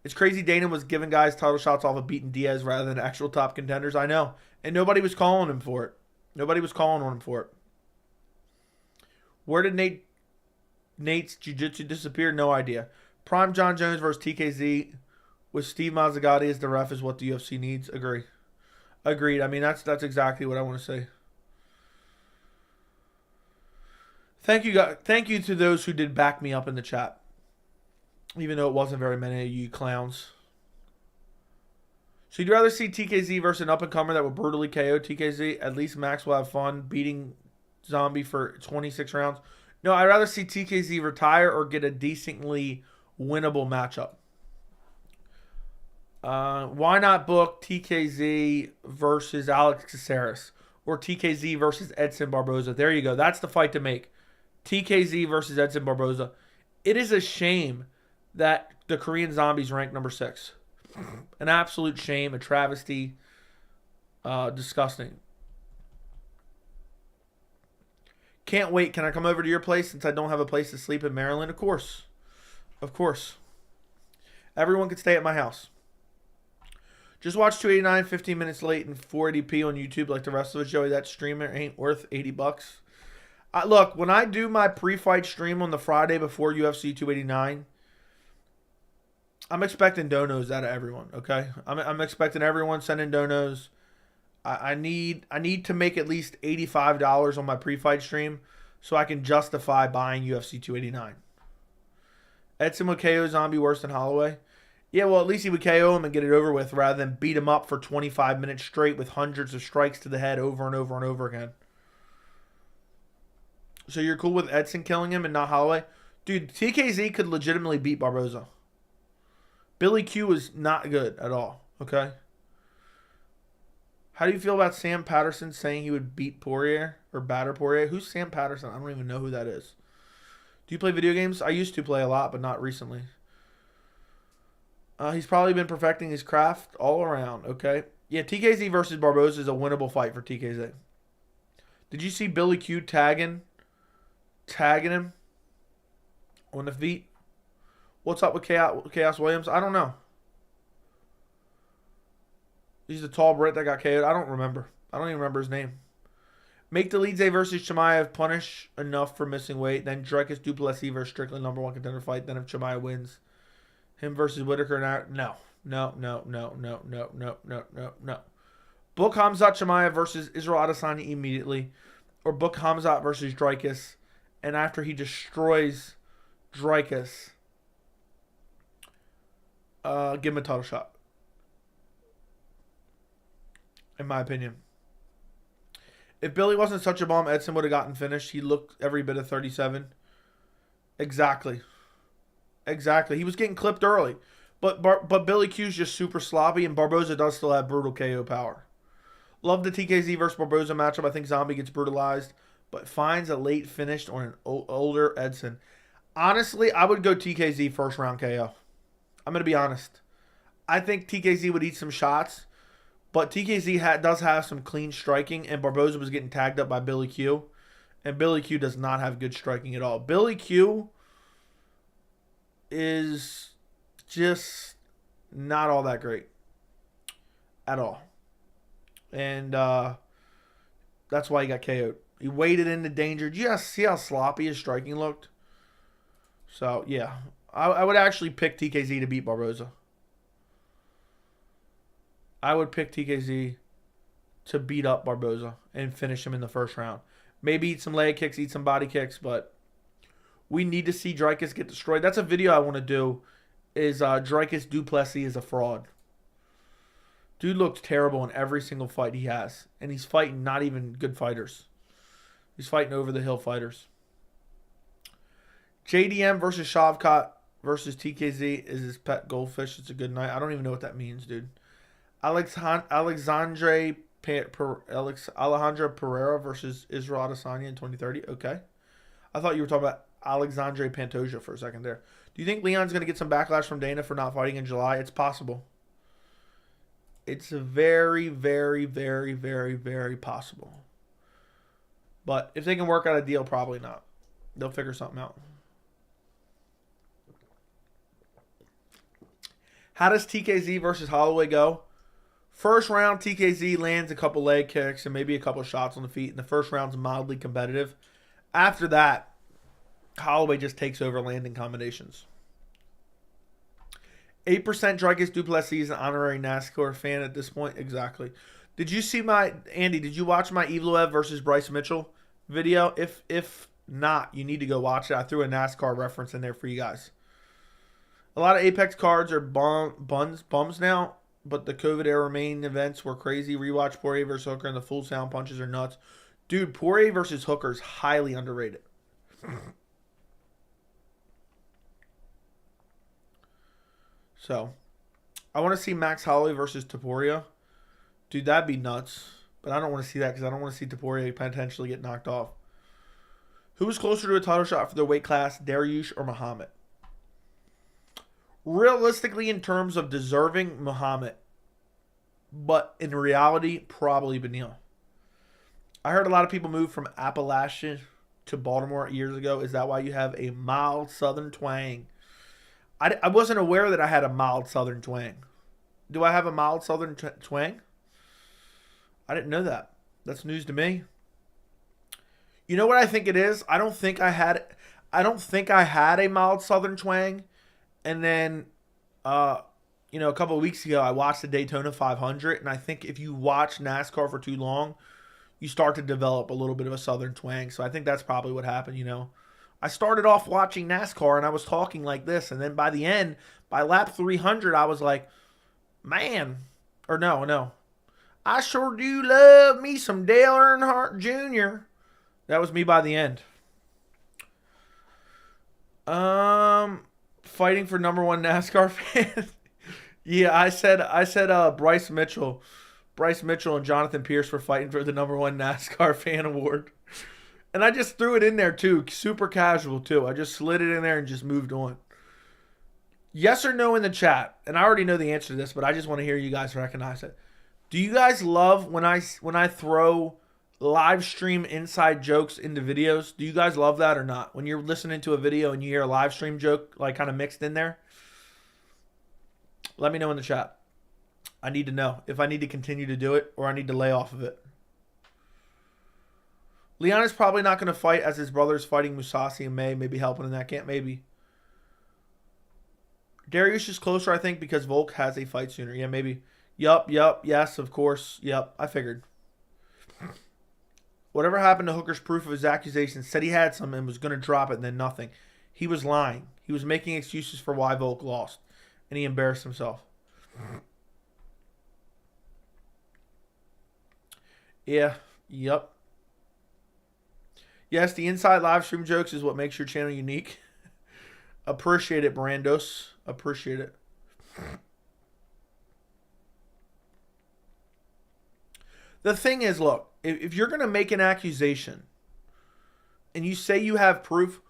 S1: It's crazy Dana was giving guys title shots off of beating Diaz rather than actual top contenders. I know. And nobody was calling him for it. Nobody was calling on him for it. Where did Nate's jiu-jitsu disappear? No idea. Prime John Jones versus TKZ with Steve Mazzagatti as the ref is what the UFC needs. Agreed. I mean, that's exactly what I want to say. Thank you, guys. Thank you to those who did back me up in the chat. Even though it wasn't very many of you clowns. So you'd rather see TKZ versus an up-and-comer that would brutally KO TKZ? At least Max will have fun beating Zombie for 26 rounds. No, I'd rather see TKZ retire or get a decently winnable matchup. Why not book TKZ versus Alex Caceres or TKZ versus Edson Barboza? There you go. That's the fight to make. TKZ versus Edson Barboza. It is a shame that the Korean Zombies rank number 6. An absolute shame, a travesty, disgusting. Can't wait. Can I come over to your place since I don't have a place to sleep in Maryland? Of course. Of course. Everyone can stay at my house. Just watch 289 15 minutes late and 480p on YouTube like the rest of us, Joey. That streamer ain't worth $80. Look, when I do my pre-fight stream on the Friday before UFC 289, I'm expecting donos out of everyone, okay? I'm expecting everyone sending donos. I need to make at least $85 on my pre-fight stream so I can justify buying UFC 289. Edson would KO Zombie worse than Holloway. Yeah, well, at least he would KO him and get it over with rather than beat him up for 25 minutes straight with hundreds of strikes to the head over and over and over again. So you're cool with Edson killing him and not Holloway? Dude, TKZ could legitimately beat Barboza. Billy Q is not good at all, okay? How do you feel about Sam Patterson saying he would beat Poirier or batter Poirier? Who's Sam Patterson? I don't even know who that is. Do you play video games? I used to play a lot, but not recently. He's probably been perfecting his craft all around, okay? Yeah, TKZ versus Barboza is a winnable fight for TKZ. Did you see Billy Q tagging him on the feet? What's up with Chaos Williams? I don't know. He's the tall Brit that got KO'd. I don't remember. I don't even remember his name. Make the Leadze versus Chimaev punish enough for missing weight. Then Dricus Duplessis versus Strickland #1 contender fight. Then if Chimaev wins, him versus Whittaker. No. Book Khamzat Chimaev versus Israel Adesanya immediately. Or book Khamzat versus Dricus. And after he destroys Dricus, give him a title shot. In my opinion. If Billy wasn't such a bomb, Edson would have gotten finished. He looked every bit of 37. Exactly. He was getting clipped early. But Billy Q's just super sloppy, and Barboza does still have brutal KO power. Love the TKZ versus Barboza matchup. I think Zombie gets brutalized, but finds a late finish on an older Edson. Honestly, I would go TKZ first round KO. I'm going to be honest. I think TKZ would eat some shots, but TKZ does have some clean striking, and Barboza was getting tagged up by Billy Q, and Billy Q does not have good striking at all. Billy Q is just not all that great at all, and that's why he got KO'd. He waded into danger. Did you see how sloppy his striking looked? So, yeah. I would actually pick TKZ to beat Barboza. I would pick TKZ to beat up Barboza and finish him in the first round. Maybe eat some leg kicks, eat some body kicks, but we need to see Dricus get destroyed. That's a video I want to do, is Dricus Duplessis is a fraud. Dude looks terrible in every single fight he has, and he's fighting not even good fighters. He's fighting over-the-hill fighters. JDM versus Shavkat versus TKZ is his pet goldfish. It's a good night. I don't even know what that means, dude. Alejandro Pereira versus Israel Adesanya in 2030. Okay. I thought you were talking about Alexandre Pantoja for a second there. Do you think Leon's going to get some backlash from Dana for not fighting in July? It's possible. It's very, very, very, very, very possible. But if they can work out a deal, probably not. They'll figure something out. How does TKZ versus Holloway go? First round, TKZ lands a couple leg kicks and maybe a couple shots on the feet. And the first round's mildly competitive. After that, Holloway just takes over landing combinations. 8% Dricus Duplessis is an honorary NASCAR fan at this point. Exactly. Did you see Andy, did you watch my Evloev versus Bryce Mitchell video? If not, you need to go watch it. I threw a NASCAR reference in there for you guys. A lot of Apex cards are bums now, but the COVID era main events were crazy. Rewatch Poirier versus Hooker, and the full sound punches are nuts. Dude, Poirier versus Hooker is highly underrated. So, I want to see Max Holloway versus Topuria. Dude, that'd be nuts. But I don't want to see that because I don't want to see Topuria potentially get knocked off. Who was closer to a title shot for their weight class, Dariush or Muhammad? Realistically, in terms of deserving, Muhammad. But in reality, probably Benil. I heard a lot of people move from Appalachia to Baltimore years ago. Is that why you have a mild southern twang? I wasn't aware that I had a mild southern twang. Do I have a mild southern twang? I didn't know that. That's news to me. You know what I think it is? I don't think I had a mild southern twang. And then a couple of weeks ago I watched the Daytona 500, and I think if you watch NASCAR for too long, you start to develop a little bit of a southern twang. So I think that's probably what happened. I started off watching NASCAR and I was talking like this, and then by the end, by lap 300, I was like, man, or no. I sure do love me some Dale Earnhardt Jr. That was me by the end. Fighting for #1 NASCAR fan. Yeah, I said Bryce Mitchell and Jonathan Pierce were fighting for the #1 NASCAR fan award. And I just threw it in there too, super casual too. I just slid it in there and just moved on. Yes or no in the chat, and I already know the answer to this, but I just want to hear you guys recognize it. Do you guys love when I throw live stream inside jokes into videos? Do you guys love that or not? When you're listening to a video and you hear a live stream joke like kind of mixed in there? Let me know in the chat. I need to know if I need to continue to do it or I need to lay off of it. Leon is probably not going to fight as his brother's fighting Musasi and maybe helping in that camp, maybe. Darius is closer, I think, because Volk has a fight sooner. Yeah, maybe. Yup, yes, of course. Yep, I figured. Whatever happened to Hooker's proof of his accusations, said he had some and was going to drop it and then nothing. He was lying. He was making excuses for why Volk lost. And he embarrassed himself. Yeah, yep. Yes, the inside live stream jokes is what makes your channel unique. Appreciate it, Brandos. Appreciate it. The thing is, look, if you're going to make an accusation and you say you have proof,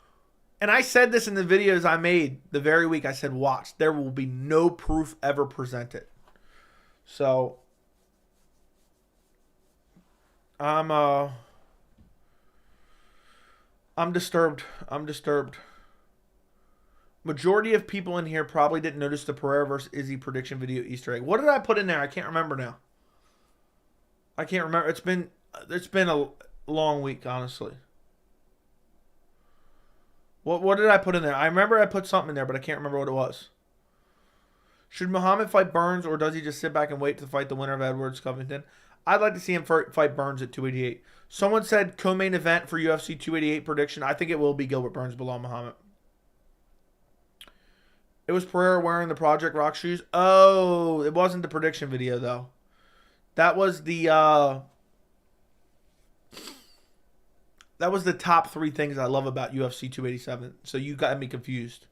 S1: and I said this in the videos I made the very week, I said, watch, there will be no proof ever presented. So, I'm disturbed. I'm disturbed. Majority of people in here probably didn't notice the Pereira versus Izzy prediction video Easter egg. What did I put in there? I can't remember now. I can't remember. It's been a long week, honestly. What did I put in there? I remember I put something in there, but I can't remember what it was. Should Muhammad fight Burns, or does he just sit back and wait to fight the winner of Edwards Covington? I'd like to see him fight Burns at 288. Someone said co-main event for UFC 288 prediction. I think it will be Gilbert Burns, Belal Muhammad. It was Pereira wearing the Project Rock shoes. Oh, it wasn't the prediction video, though. That was the top 3 things I love about UFC 287. So you got me confused.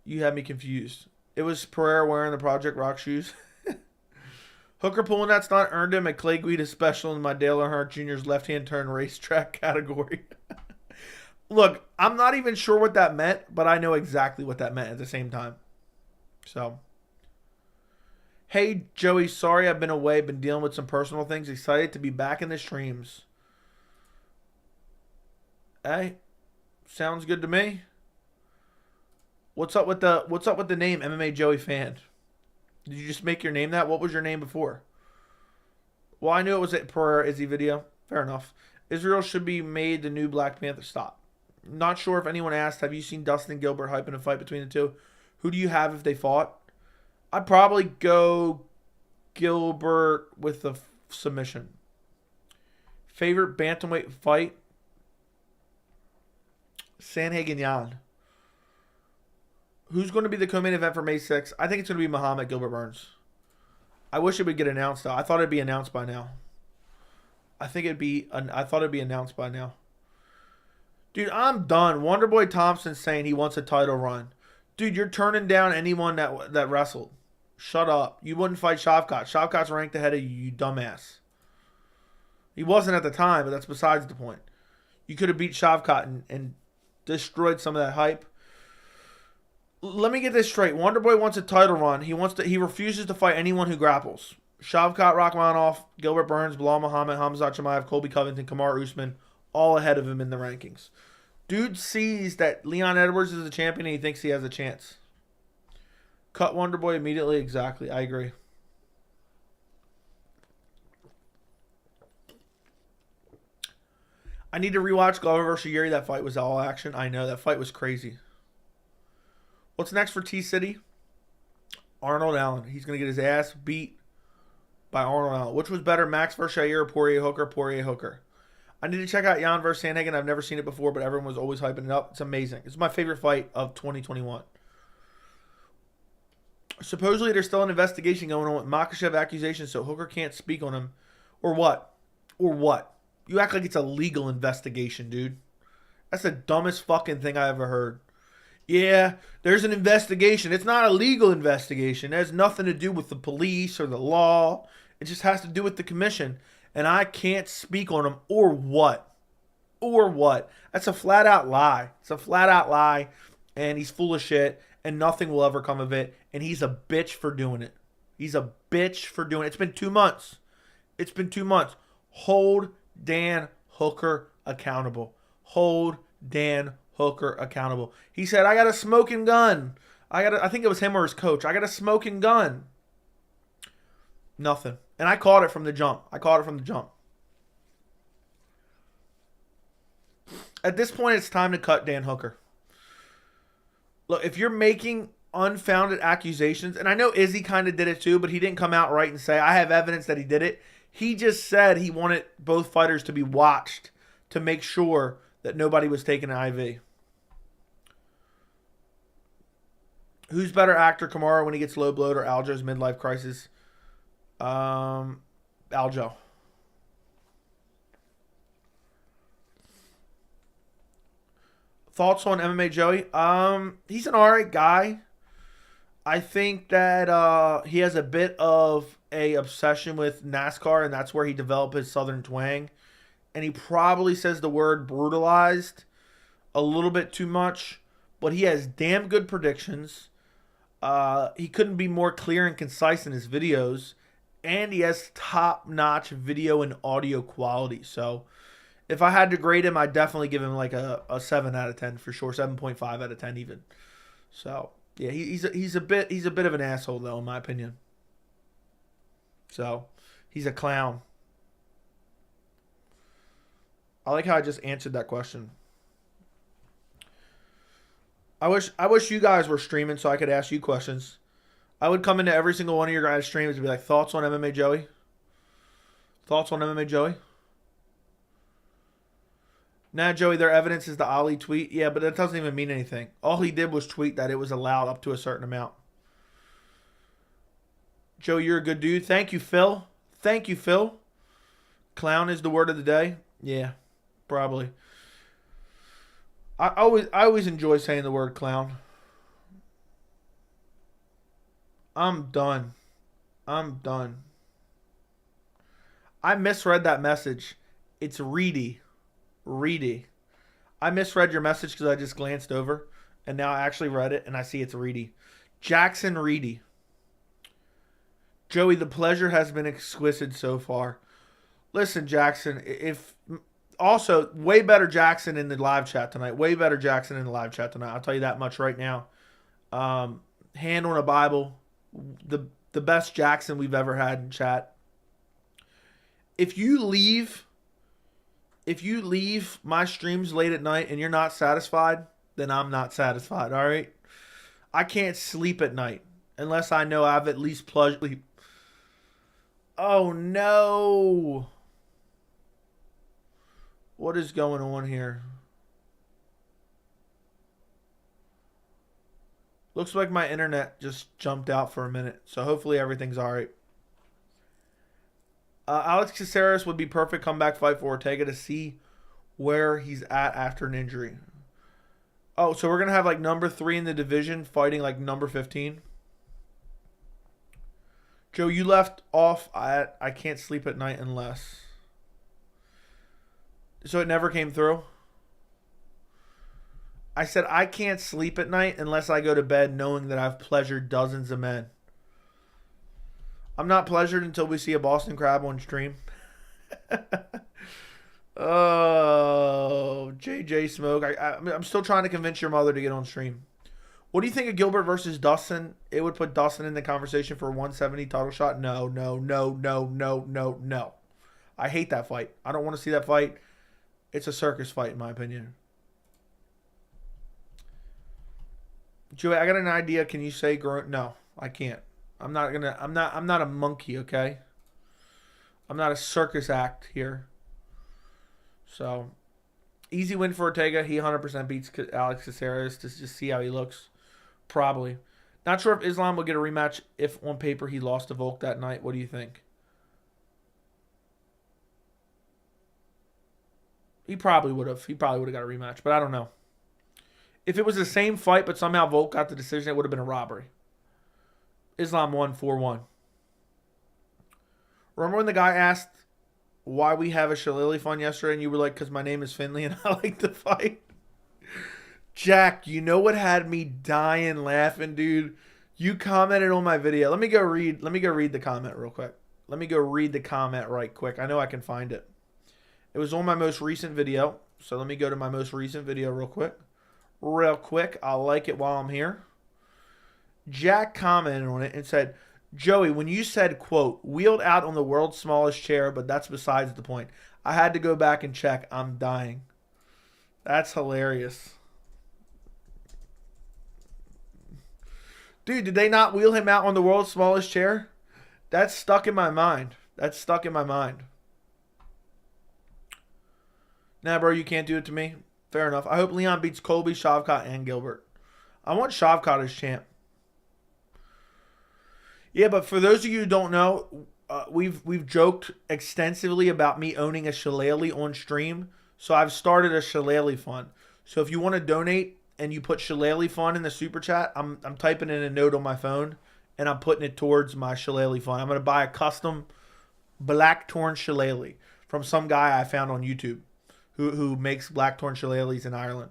S1: You had me confused. It was Pereira wearing the Project Rock shoes. Hooker pulling that stunt earned him a Clay Guida special in my Dale Earnhardt Jr.'s left-hand turn racetrack category. Look, I'm not even sure what that meant, but I know exactly what that meant at the same time. So, hey, Joey, sorry I've been away. Been dealing with some personal things. Excited to be back in the streams. Hey, sounds good to me. What's up with the name MMA Joey Fan? Did you just make your name that? What was your name before? Well, I knew it was a Pereira Izzy video. Fair enough. Israel should be made the new Black Panther. Stop. Not sure if anyone asked, have you seen Dustin and Gilbert hyping a fight between the two? Who do you have if they fought? I'd probably go Gilbert with the submission. Favorite bantamweight fight? Sanhagen Yan. Who's going to be the co-main event for May 6th? I think it's going to be Muhammad Gilbert Burns. I wish it would get announced, though. I thought it'd be announced by now. I thought it'd be announced by now. Dude, I'm done. Wonderboy Thompson's saying he wants a title run. Dude, you're turning down anyone that wrestled. Shut up. You wouldn't fight Shavkat. Shavkat's ranked ahead of you, you dumbass. He wasn't at the time, but that's besides the point. You could have beat Shavkat and destroyed some of that hype. Let me get this straight. Wonderboy wants a title run. He refuses to fight anyone who grapples. Shavkat Rakhmonov, Gilbert Burns, Belal Muhammad, Khamzat Chimaev, Colby Covington, Kamaru Usman, all ahead of him in the rankings. Dude sees that Leon Edwards is the champion and he thinks he has a chance. Cut Wonderboy immediately. Exactly. I agree. I need to rewatch Glover versus Yuri. That fight was all action. I know. That fight was crazy. What's next for T-City? Arnold Allen. He's going to get his ass beat by Arnold Allen. Which was better, Max versus Yair or Poirier Hooker? Poirier Hooker. I need to check out Jan versus Sandhagen. I've never seen it before, but everyone was always hyping it up. It's amazing. It's my favorite fight of 2021. Supposedly, there's still an investigation going on with Makhachev accusations, so Hooker can't speak on him. Or what? Or what? You act like it's a legal investigation, dude. That's the dumbest fucking thing I ever heard. Yeah, there's an investigation. It's not a legal investigation. It has nothing to do with the police or the law. It just has to do with the commission. And I can't speak on him. Or what? Or what? That's a flat out lie. It's a flat out lie. And he's full of shit. And nothing will ever come of it. And he's a bitch for doing it. He's a bitch for doing it. It's been 2 months. It's been 2 months. Hold Dan Hooker accountable. Hold Dan Hooker accountable. He said, I got a smoking gun. I think it was him or his coach. I got a smoking gun. Nothing. And I called it from the jump. At this point, it's time to cut Dan Hooker. Look, if you're making unfounded accusations, and I know Izzy kind of did it too, but he didn't come out right and say, I have evidence that he did it. He just said he wanted both fighters to be watched to make sure that nobody was taking an IV. Who's better actor, Kamaru when he gets low blowed or Aljo's midlife crisis? Aljo. Thoughts on MMA Joey? He's an alright guy. I think that he has a bit of a obsession with NASCAR, and that's where he developed his southern twang. And he probably says the word brutalized a little bit too much, but he has damn good predictions. He couldn't be more clear and concise in his videos, and he has top-notch video and audio quality. So if I had to grade him, I'd definitely give him like a 7 out of 10 for sure, 7.5 out of 10 even. So yeah, he's a bit of an asshole though, in my opinion. So he's a clown. I like how I just answered that question. I wish you guys were streaming so I could ask you questions. I would come into every single one of your guys' streams and be like, thoughts on MMA Joey? Thoughts on MMA Joey? Nah, Joey, their evidence is the Ali tweet. Yeah, but that doesn't even mean anything. All he did was tweet that it was allowed up to a certain amount. Joey, you're a good dude. Thank you, Phil. Thank you, Phil. Clown is the word of the day. Yeah, probably. I always enjoy saying the word clown. I'm done. I misread that message. It's Reedy. I misread your message because I just glanced over, and now I actually read it, and I see it's Reedy. Jackson Reedy. Joey, the pleasure has been exquisite so far. Listen, Jackson, also, way better Jackson in the live chat tonight. I'll tell you that much right now. Hand on a Bible. The best Jackson we've ever had in chat. If you leave my streams late at night and you're not satisfied, then I'm not satisfied, all right? I can't sleep at night unless I know I've at least pleasure. Oh, no. What is going on here? Looks like my internet just jumped out for a minute, so hopefully everything's all right. Alex Caceres would be perfect comeback fight for Ortega to see where he's at after an injury. Oh, so we're going to have like number 3 in the division fighting like number 15. Joe, you left off at I can't sleep at night unless. So it never came through? I said I can't sleep at night unless I go to bed knowing that I've pleasured dozens of men. I'm not pleasured until we see a Boston Crab on stream. Oh, JJ Smoke. I'm still trying to convince your mother to get on stream. What do you think of Gilbert versus Dustin? It would put Dustin in the conversation for a 170 title shot. No. I hate that fight. I don't want to see that fight. It's a circus fight, in my opinion. Joey, I got an idea. Can you say no? I can't. I'm not a monkey, okay? I'm not a circus act here. So, easy win for Ortega. He 100% beats Alex Caceres to just see how he looks. Probably. Not sure if Islam will get a rematch if on paper he lost to Volk that night. What do you think? He probably would have. He probably would have got a rematch, but I don't know. If it was the same fight, but somehow Volk got the decision, it would have been a robbery. Islam won 4-1. Remember when the guy asked why we have a shillelagh fund yesterday, and you were like, because my name is Finley and I like to fight? Jack, you know what had me dying laughing, dude? You commented on my video. Let me go read the comment real quick. Let me go read the comment right quick. I know I can find it. It was on my most recent video. So let me go to my most recent video real quick. I'll like it while I'm here. Jack commented on it and said, Joey, when you said, quote, wheeled out on the world's smallest chair, but that's besides the point. I had to go back and check. I'm dying. That's hilarious. Dude, did they not wheel him out on the world's smallest chair? That's stuck in my mind. Nah, bro, you can't do it to me. Fair enough. I hope Leon beats Colby, Shavkat, and Gilbert. I want Shavkat as champ. Yeah, but for those of you who don't know, we've joked extensively about me owning a shillelagh on stream. So I've started a shillelagh fund. So if you want to donate and you put shillelagh fund in the super chat, I'm typing in a note on my phone and I'm putting it towards my shillelagh fund. I'm going to buy a custom black torn shillelagh from some guy I found on YouTube who makes black torn shillelaghs in Ireland.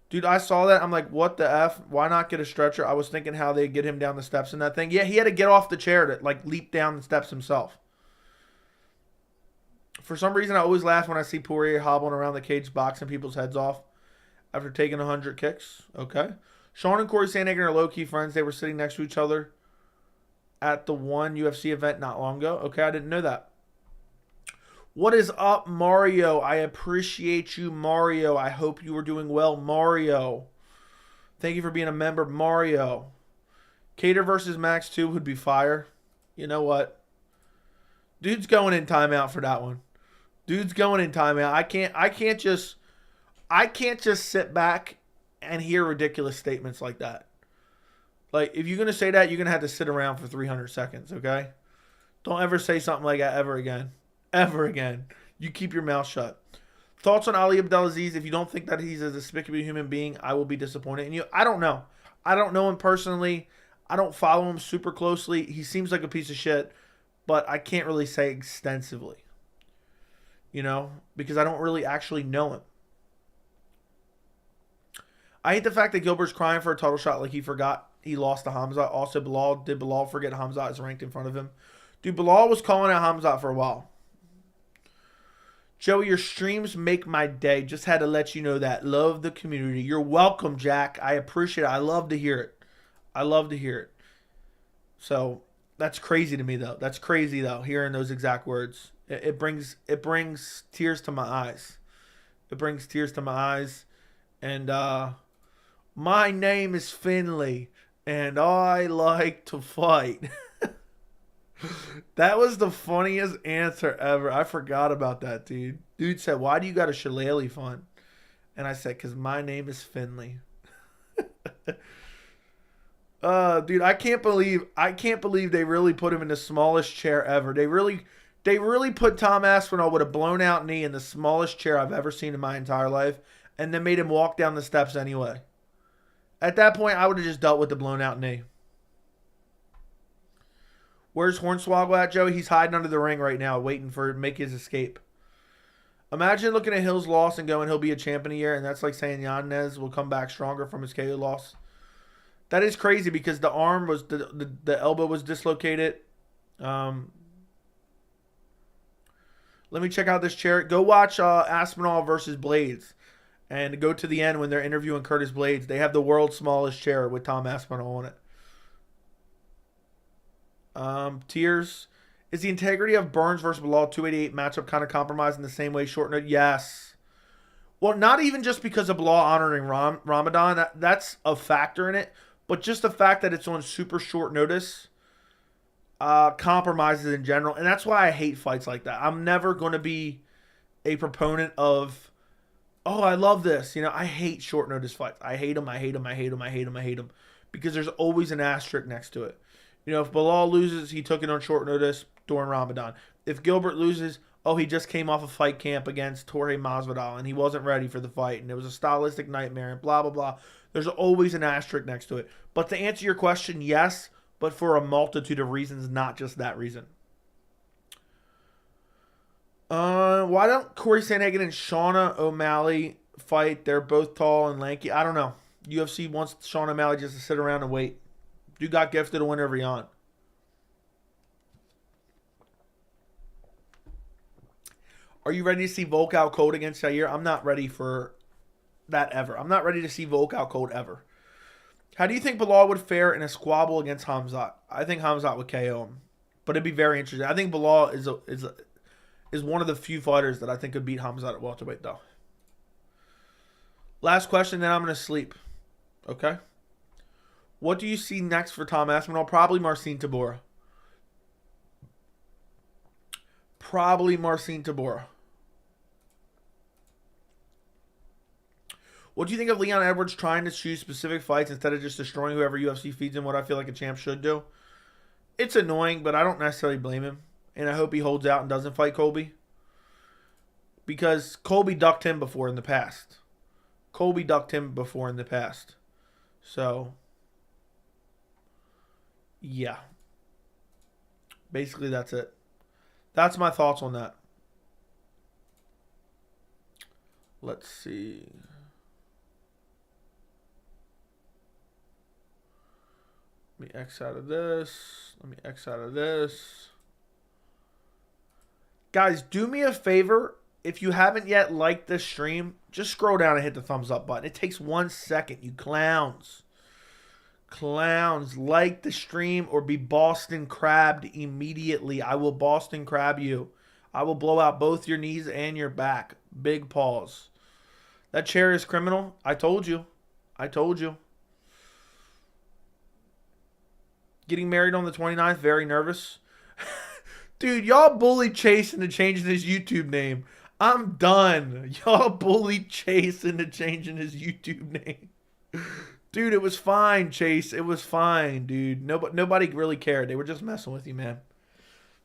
S1: Dude, I saw that. I'm like, what the F? Why not get a stretcher? I was thinking how they get him down the steps in that thing. Yeah, he had to get off the chair to, like, leap down the steps himself. For some reason, I always laugh when I see Poirier hobbling around the cage boxing people's heads off after taking 100 kicks. Okay. Sean and Corey Sandhagen are low-key friends. They were sitting next to each other at the one UFC event not long ago. Okay, I didn't know that. What is up, Mario? I appreciate you, Mario. I hope you are doing well, Mario. Thank you for being a member, Mario. Cater versus Max 2 would be fire. You know what? Dude's going in timeout for that one. I can't just sit back and hear ridiculous statements like that. Like, if you're going to say that, you're going to have to sit around for 300 seconds, okay? Don't ever say something like that ever again. Ever again. You keep your mouth shut. Thoughts on Ali Abdelaziz? If you don't think that he's a despicable human being, I will be disappointed in you. I don't know. I don't know him personally. I don't follow him super closely. He seems like a piece of shit, but I can't really say extensively. You know, because I don't really actually know him. I hate the fact that Gilbert's crying for a title shot like he forgot he lost to Khamzat. Also, did Belal forget Khamzat is ranked in front of him? Dude, Belal was calling out Khamzat for a while. Joey, your streams make my day. Just had to let you know that. Love the community. You're welcome, Jack. I appreciate it. I love to hear it. So, that's crazy to me, though. Hearing those exact words. It brings tears to my eyes. And, my name is Finley, and I like to fight. That was the funniest answer ever. I forgot about that, dude. Dude said, why do you got a shillelagh fund? And I said, because my name is Finley. Dude, I can't believe they really put him in the smallest chair ever. They really put Tom Aspinall with a blown out knee in the smallest chair I've ever seen in my entire life, and then made him walk down the steps anyway. At that point, I would have just dealt with the blown out knee. Where's Hornswoggle at, Joey? He's hiding under the ring right now, waiting for make his escape. Imagine looking at Hill's loss and going, he'll be a champ in a year, and that's like saying Yanez will come back stronger from his KO loss. That is crazy because the arm was the elbow was dislocated. Let me check out this chair. Go watch Aspinall versus Blaydes, and go to the end when they're interviewing Curtis Blaydes. They have the world's smallest chair with Tom Aspinall on it. Tears. Is the integrity of Burns versus Belal 288 matchup kind of compromised in the same way short notice? Yes. Well, not even just because of Belal honoring Ramadan. That's a factor in it. But just the fact that it's on super short notice compromises in general. And that's why I hate fights like that. I'm never going to be a proponent of, oh, I love this. You know, I hate short notice fights. I hate them. Because there's always an asterisk next to it. You know, if Belal loses, he took it on short notice during Ramadan. If Gilbert loses, oh, he just came off a fight camp against Jorge Masvidal and he wasn't ready for the fight and it was a stylistic nightmare and blah, blah, blah. There's always an asterisk next to it. But to answer your question, yes, but for a multitude of reasons, not just that reason. Why don't Corey Sandhagen and Shauna O'Malley fight? They're both tall and lanky. I don't know. UFC wants Shauna O'Malley just to sit around and wait. You got gifted a winner every on. Are you ready to see Volk out cold against Jair? I'm not ready for that ever. I'm not ready to see Volk out cold ever. How do you think Belal would fare in a squabble against Khamzat? I think Khamzat would KO him. But it'd be very interesting. I think Belal is one of the few fighters that I think could beat Khamzat at welterweight, though. Last question, then I'm going to sleep. Okay? What do you see next for Tom Aspinall? Probably Marcin Tybura. What do you think of Leon Edwards trying to choose specific fights instead of just destroying whoever UFC feeds him, what I feel like a champ should do? It's annoying, but I don't necessarily blame him. And I hope he holds out and doesn't fight Colby. Because Colby ducked him before in the past. So, yeah. Basically, that's it. That's my thoughts on that. Let's see. Let me X out of this. Guys, do me a favor. If you haven't yet liked this stream, just scroll down and hit the thumbs up button. It takes 1 second, you clowns. Like the stream or be Boston crabbed immediately. I will Boston crab you. I will blow out both your knees and your back. Big paws. That chair is criminal. I told you. Getting married on the 29th, very nervous. Dude, y'all bullied Chase into changing his YouTube name. I'm done. Y'all bullied Chase into changing his YouTube name. Dude, it was fine, Chase. It was fine, dude. Nobody really cared. They were just messing with you, man.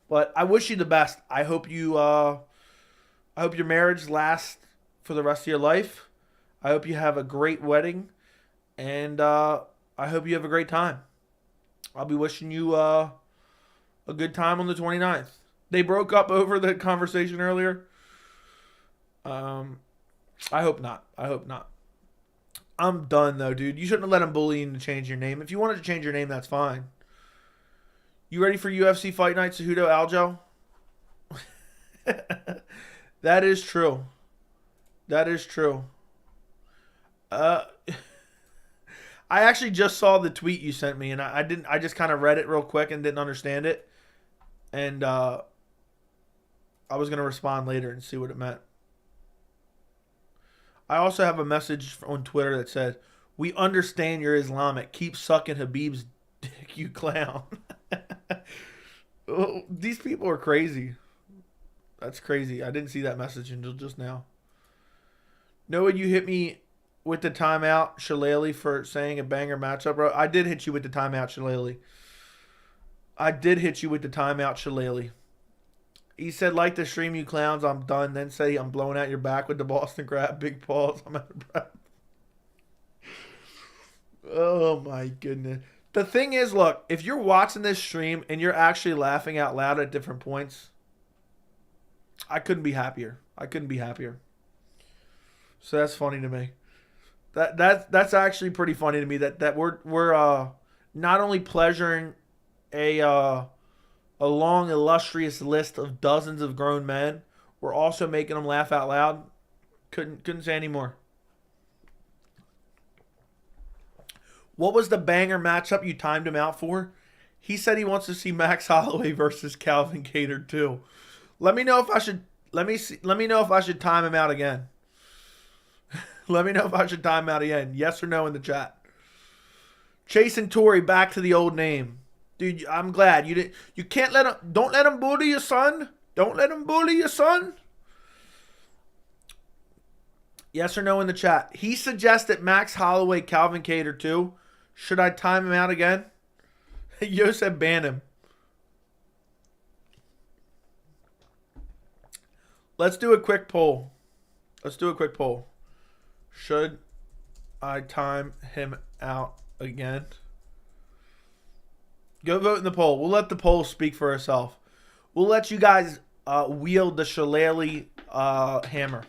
S1: But I wish you the best. I hope your marriage lasts for the rest of your life. I hope you have a great wedding. And I hope you have a great time. I'll be wishing you a good time on the 29th. They broke up over the conversation earlier. I hope not. I'm done, though, dude. You shouldn't have let him bully you to change your name. If you wanted to change your name, that's fine. You ready for UFC Fight Night, Cejudo Aljo? That is true. I actually just saw the tweet you sent me, and I just kind of read it real quick and didn't understand it. And I was going to respond later and see what it meant. I also have a message on Twitter that said, "We understand you're Islamic. Keep sucking Habib's dick, you clown." Oh, these people are crazy. That's crazy. I didn't see that message until just now. Noah, you hit me with the timeout, Shillelagh, for saying a banger matchup, bro. I did hit you with the timeout, Shillelagh. He said, like the stream, you clowns, I'm done. Then say I'm blowing out your back with the Boston Crab, big paws. I'm out of breath. Oh, my goodness. The thing is, look, if you're watching this stream and you're actually laughing out loud at different points, I couldn't be happier. I couldn't be happier. So that's funny to me. That's actually pretty funny to me that we're not only pleasuring a long illustrious list of dozens of grown men, we're also making them laugh out loud. Couldn't say any more. What was the banger matchup you timed him out for? He said he wants to see Max Holloway versus Calvin Kattar too. Let me know if I should let me know if I should time him out again. Let me know if I should time him out again. Yes or no in the chat. Chase and Tory back to the old name. Dude, I'm glad you didn't. You can't let him. Don't let him bully your son. Don't let him bully your son. Yes or no in the chat. He suggested Max Holloway, Calvin Kattar too. Should I time him out again? Yo said ban him. Let's do a quick poll. Let's do a quick poll. Should I time him out again? Go vote in the poll. We'll let the poll speak for itself. We'll let you guys wield the shillelagh hammer.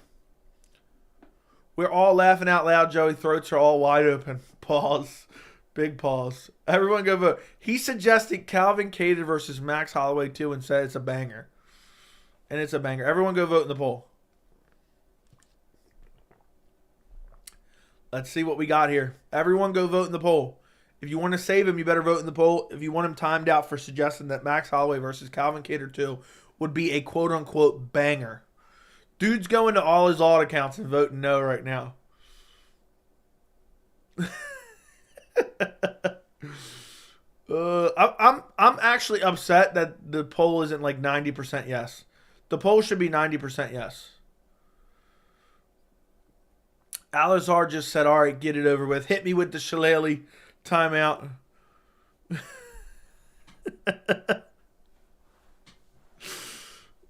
S1: We're all laughing out loud, Joey. Throats are all wide open. Pause. Big pause. Everyone go vote. He suggested Calvin Kattar versus Max Holloway too and said it's a banger. And it's a banger. Everyone go vote in the poll. Let's see what we got here. Everyone go vote in the poll. If you want to save him, you better vote in the poll. If you want him timed out for suggesting that Max Holloway versus Calvin Kattar 2 would be a quote-unquote banger. Dude's going to all his alt accounts and voting no right now. I'm actually upset that the poll isn't like 90% yes. The poll should be 90% yes. Alazar just said, all right, get it over with. Hit me with the shillelagh timeout.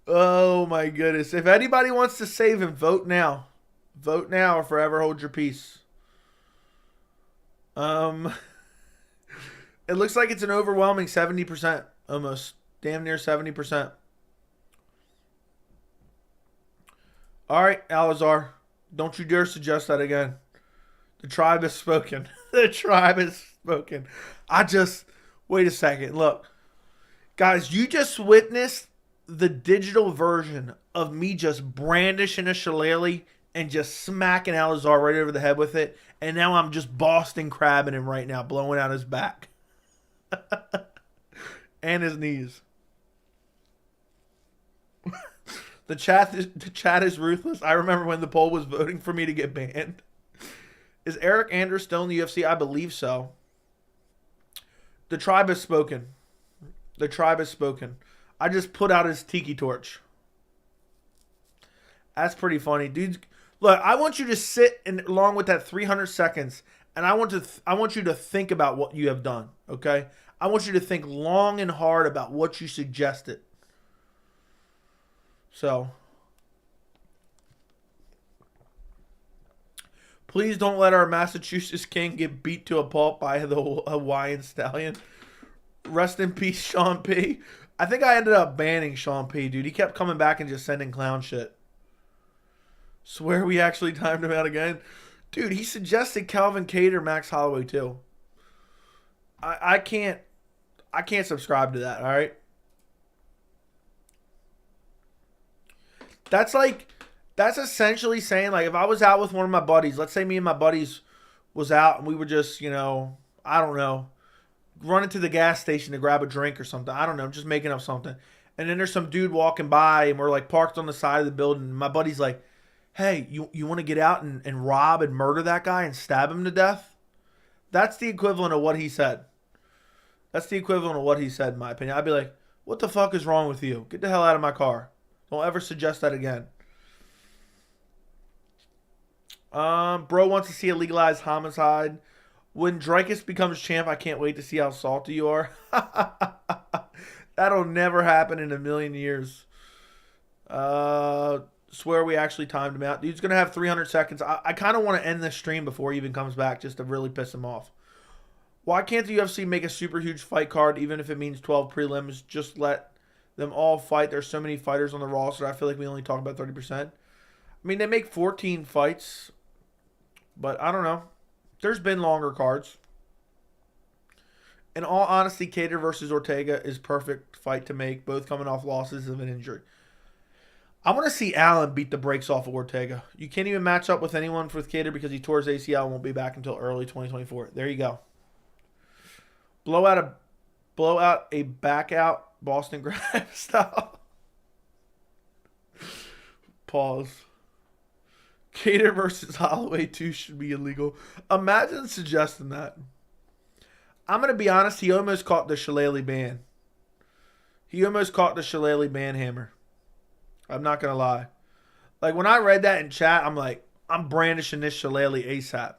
S1: Oh, my goodness. If anybody wants to save him, vote now. Vote now or forever hold your peace. It looks like it's an overwhelming 70%. Almost. Damn near 70%. All right, Alazar. Don't you dare suggest that again. The tribe has spoken. The tribe has spoken. Wait a second. Look. Guys, you just witnessed the digital version of me just brandishing a shillelagh and just smacking Alazar right over the head with it. And now I'm just Boston crabbing him right now, blowing out his back. And his knees. The chat is ruthless. I remember when the poll was voting for me to get banned. Is Eric Anders still in the UFC? I believe so. The tribe has spoken. The tribe has spoken. I just put out his tiki torch. That's pretty funny. Dudes, look, I want you to sit along with that 300 seconds, and I want you to think about what you have done, okay? I want you to think long and hard about what you suggested. So, please don't let our Massachusetts king get beat to a pulp by the Hawaiian stallion. Rest in peace, Sean P. I think I ended up banning Sean P, dude. He kept coming back and just sending clown shit. Swear we actually timed him out again. Dude, he suggested Calvin Kattar, Max Holloway too. I can't subscribe to that, all right? That's essentially saying, like, if I was out with one of my buddies, let's say me and my buddies was out and we were just, I don't know, running to the gas station to grab a drink or something. I don't know, just making up something. And then there's some dude walking by and we're like parked on the side of the building. And my buddy's like, hey, you want to get out and rob and murder that guy and stab him to death? That's the equivalent of what he said. That's the equivalent of what he said, in my opinion. I'd be like, what the fuck is wrong with you? Get the hell out of my car. Don't ever suggest that again. Bro wants to see a legalized homicide. When Dreykus becomes champ, I can't wait to see how salty you are. That'll never happen in a million years. Swear we actually timed him out. Dude's going to have 300 seconds. I kind of want to end this stream before he even comes back just to really piss him off. Why can't the UFC make a super huge fight card even if it means 12 prelims? Just let them all fight. There's so many fighters on the roster. I feel like we only talk about 30%. I mean, they make 14 fights, but I don't know. There's been longer cards. In all honesty, Cater versus Ortega is perfect fight to make, both coming off losses of an injury. I want to see Allen beat the brakes off of Ortega. You can't even match up with anyone with Cater because he tore his ACL and won't be back until early 2024. There you go. Blow out a back out Boston grab style. Pause. Cater versus Holloway 2 should be illegal. Imagine suggesting that. I'm going to be honest, he almost caught the Shillelagh ban. He almost caught the Shillelagh ban hammer. I'm not going to lie. Like, when I read that in chat, I'm like, I'm brandishing this Shillelagh ASAP.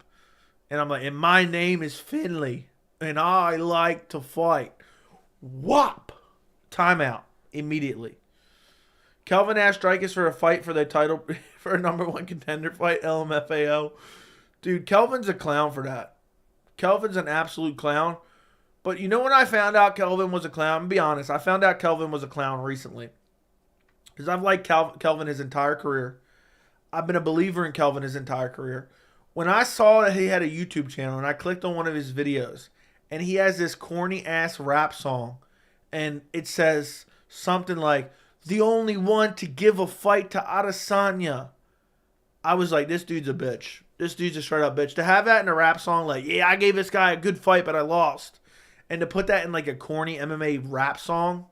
S1: And I'm like, and my name is Finley. And I like to fight. Whop! Timeout. Immediately. Kelvin asked Strikers for a fight for the title, for a number one contender fight, LMFAO. Dude, Kelvin's a clown for that. Kelvin's an absolute clown. But you know when I found out Kelvin was a clown? Be honest, I found out Kelvin was a clown recently. Because I've liked Kelvin his entire career. I've been a believer in Kelvin his entire career. When I saw that he had a YouTube channel and I clicked on one of his videos and he has this corny ass rap song and it says something like, the only one to give a fight to Adesanya. I was like, this dude's a bitch. This dude's a straight up bitch. To have that in a rap song like, yeah, I gave this guy a good fight, but I lost. And to put that in like a corny MMA rap song,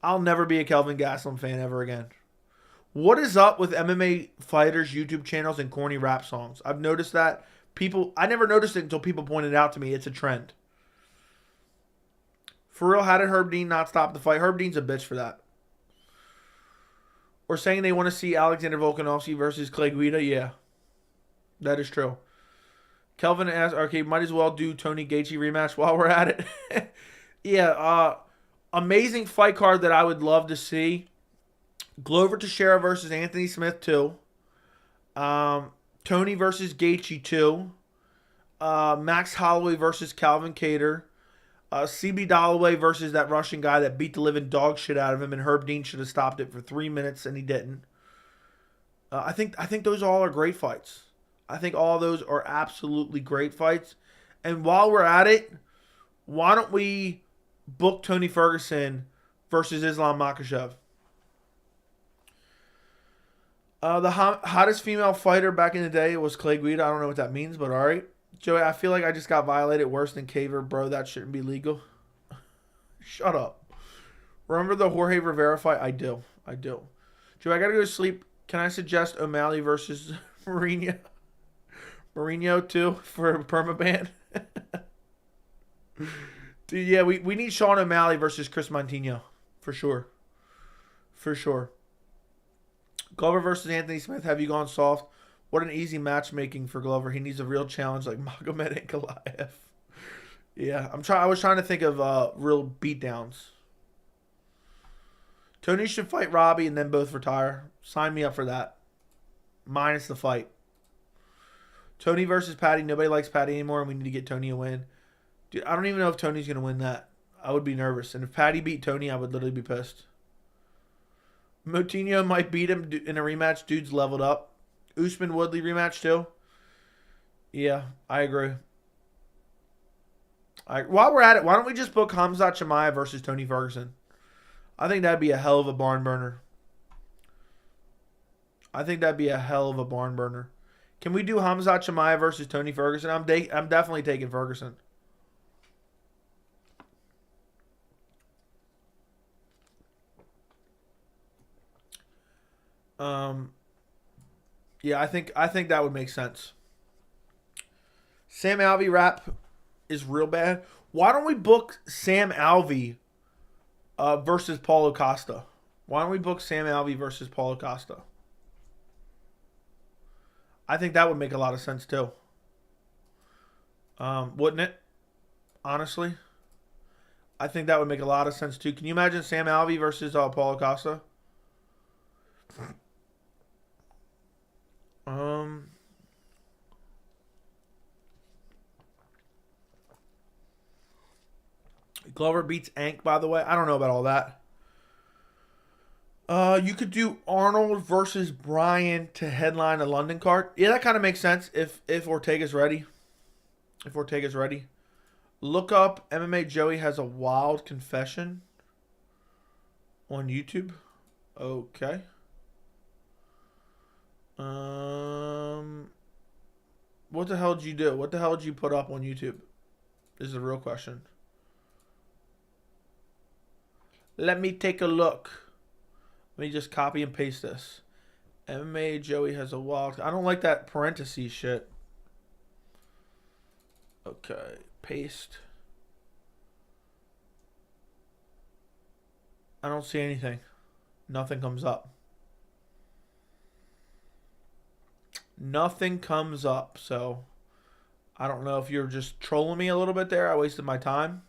S1: I'll never be a Kelvin Gastelum fan ever again. What is up with MMA fighters' YouTube channels and corny rap songs? I've noticed that. I never noticed it until people pointed it out to me. It's a trend. For real, how did Herb Dean not stop the fight? Herb Dean's a bitch for that. Or saying they want to see Alexander Volkanovski versus Clay Guida. Yeah, that is true. Kelvin asks, okay, might as well do Tony Gaethje rematch while we're at it. Yeah, amazing fight card that I would love to see. Glover Teixeira versus Anthony Smith 2. Tony versus Gaethje 2. Max Holloway versus Calvin Kattar. CB Dollaway versus that Russian guy that beat the living dog shit out of him, and Herb Dean should have stopped it for 3 minutes, and he didn't. I think those all are great fights. I think all those are absolutely great fights. And while we're at it, why don't we book Tony Ferguson versus Islam Makhachev? The hottest female fighter back in the day was Clay Guida. I don't know what that means, but all right. Joey, I feel like I just got violated worse than Caver. Bro, that shouldn't be legal. Shut up. Remember the Jorge Rivera fight? I do. Joey, I got to go to sleep. Can I suggest O'Malley versus Mourinho? Mourinho, too, for permaban? Dude, yeah, we need Sean O'Malley versus Chris Montino. For sure. Glover versus Anthony Smith. Have you gone soft? What an easy matchmaking for Glover. He needs a real challenge like Magomed and Goliath. Yeah, I was trying to think of real beatdowns. Tony should fight Robbie and then both retire. Sign me up for that. Minus the fight. Tony versus Patty. Nobody likes Patty anymore, and we need to get Tony a win. Dude, I don't even know if Tony's going to win that. I would be nervous. And if Patty beat Tony, I would literally be pissed. Moutinho might beat him in a rematch. Dude's leveled up. Usman Woodley rematch too. Yeah, I agree. While we're at it, why don't we just book Khamzat Chimaev versus Tony Ferguson? I think that'd be a hell of a barn burner. Can we do Khamzat Chimaev versus Tony Ferguson? I'm definitely taking Ferguson. Yeah, I think that would make sense. Sam Alvey rap is real bad. Why don't we book Sam Alvey versus Paulo Costa? I think that would make a lot of sense too. Wouldn't it? Honestly, I think that would make a lot of sense too. Can you imagine Sam Alvey versus Paulo Costa? Glover beats Ank, by the way. I don't know about all that. You could do Arnold versus Bryan to headline a London card. Yeah, that kind of makes sense if Ortega's ready. If Ortega's ready. Look up MMA Joey has a wild confession on YouTube. Okay. What the hell did you do? What the hell did you put up on YouTube? This is a real question. Let me take a look. Let me just copy and paste this. MMA Joey has a wild... I don't like that parentheses shit. Okay. Paste. I don't see anything. Nothing comes up. Nothing comes up. So, I don't know if you're just trolling me a little bit there. I wasted my time.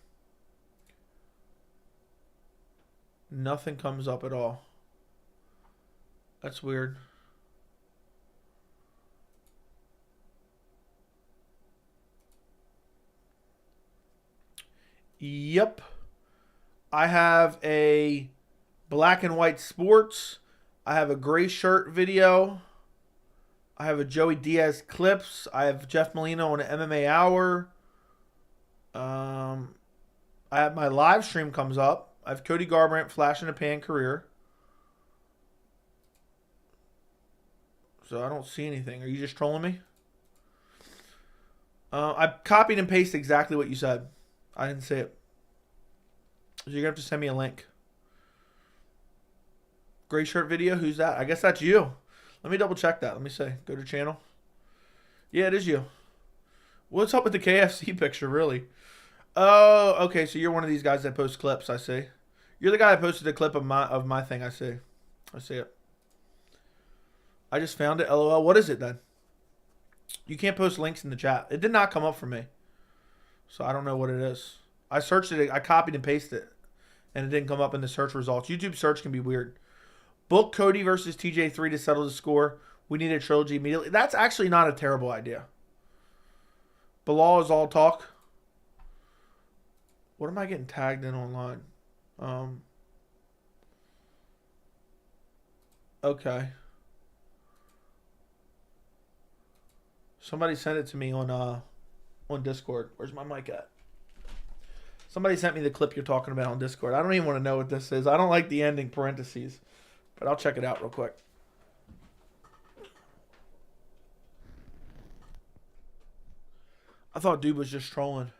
S1: Nothing comes up at all. That's weird. Yep. I have a black and white sports. I have a gray shirt video. I have a Joey Diaz clips. I have Jeff Molina on an MMA Hour. I have my live stream comes up. I have Cody Garbrandt flash in the pan career. So I don't see anything. Are you just trolling me? I copied and pasted exactly what you said. I didn't see it. So you're going to have to send me a link. Gray shirt video? Who's that? I guess that's you. Let me double check that. Let me see. Go to channel. Yeah, it is you. What's up with the KFC picture, really? Oh, okay. So you're one of these guys that post clips, I see. You're the guy that posted a clip of my thing, I see. I see it. I just found it. LOL. What is it then? You can't post links in the chat. It did not come up for me. So I don't know what it is. I searched it. I copied and pasted it. And it didn't come up in the search results. YouTube search can be weird. Book Cody versus TJ3 to settle the score. We need a trilogy immediately. That's actually not a terrible idea. Belal is all talk. What am I getting tagged in online? Okay. Somebody sent it to me on Discord. Where's my mic at? Somebody sent me the clip you're talking about on Discord. I don't even want to know what this is. I don't like the ending parentheses. But I'll check it out real quick. I thought dude was just trolling.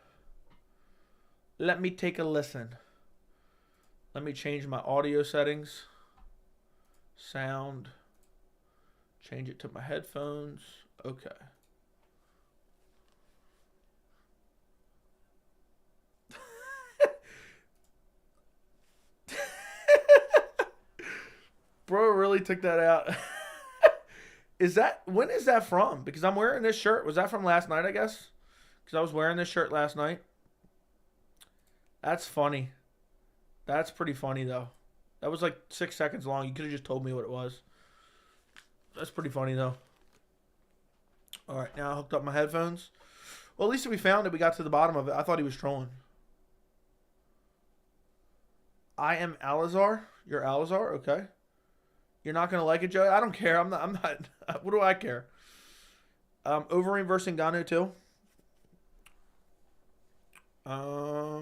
S1: Let me take a listen. Let me change my audio settings. Sound. Change it to my headphones. Okay. Bro really took that out. When is that from? Because I'm wearing this shirt. Was that from last night, I guess? Because I was wearing this shirt last night. That's funny. That's pretty funny, though. That was like 6 seconds long. You could have just told me what it was. That's pretty funny, though. All right, now I hooked up my headphones. Well, at least we found it. We got to the bottom of it. I thought he was trolling. I am Alazar. You're Alazar? Okay. You're not going to like it, Joey? I don't care. I'm not. What do I care? Overeem versus Ngannou, too. I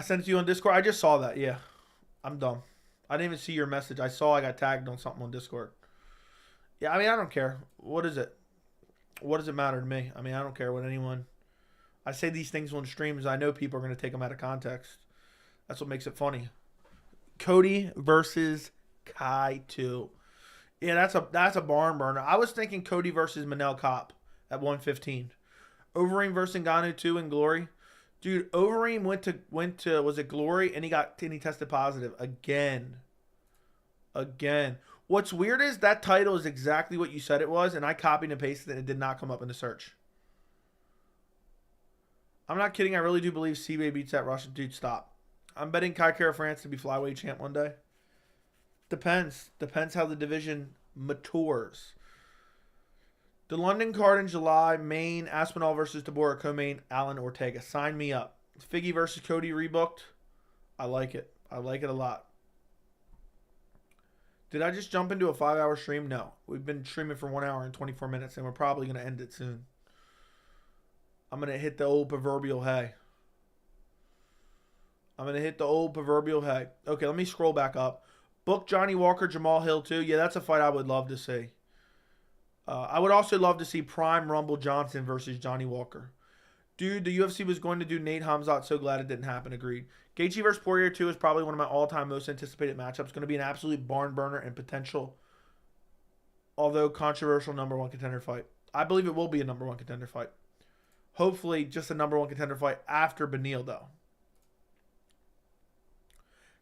S1: sent it to you on Discord. I just saw that. Yeah. I'm dumb. I didn't even see your message. I saw I got tagged on something on Discord. Yeah, I mean, I don't care. What is it? What does it matter to me? I mean, I don't care what anyone... I say these things on streams. I know people are going to take them out of context. That's what makes it funny. Cody versus Kai 2. Yeah, that's a barn burner. I was thinking Cody versus Manel Kopp at 115. Overeem versus Ngannou 2 in Glory. Dude, Overeem went to was it Glory, and he tested positive again. What's weird is that title is exactly what you said it was, and I copied and pasted it, and it did not come up in the search. I'm not kidding. I really do believe CBA beats that Russian dude. Stop. I'm betting Kai Kara France to be flyweight champ one day. Depends how the division matures. The London card in July, Maine, Aspinall versus Deborah co-main, Alan Ortega. Sign me up. Figgy versus Cody rebooked. I like it. I like it a lot. Did I just jump into a 5-hour stream? No. We've been streaming for 1 hour and 24 minutes, and we're probably going to end it soon. I'm going to hit the old proverbial hay. Okay, let me scroll back up. Book Johnny Walker, Jamal Hill, too. Yeah, that's a fight I would love to see. I would also love to see Prime Rumble Johnson versus Johnny Walker. Dude, the UFC was going to do Nate Khamzat. So glad it didn't happen. Agreed. Gaethje versus Poirier 2 is probably one of my all-time most anticipated matchups. Going to be an absolute barn burner and potential, although controversial, number one contender fight. I believe it will be a number one contender fight. Hopefully, just a number one contender fight after Beneil, though.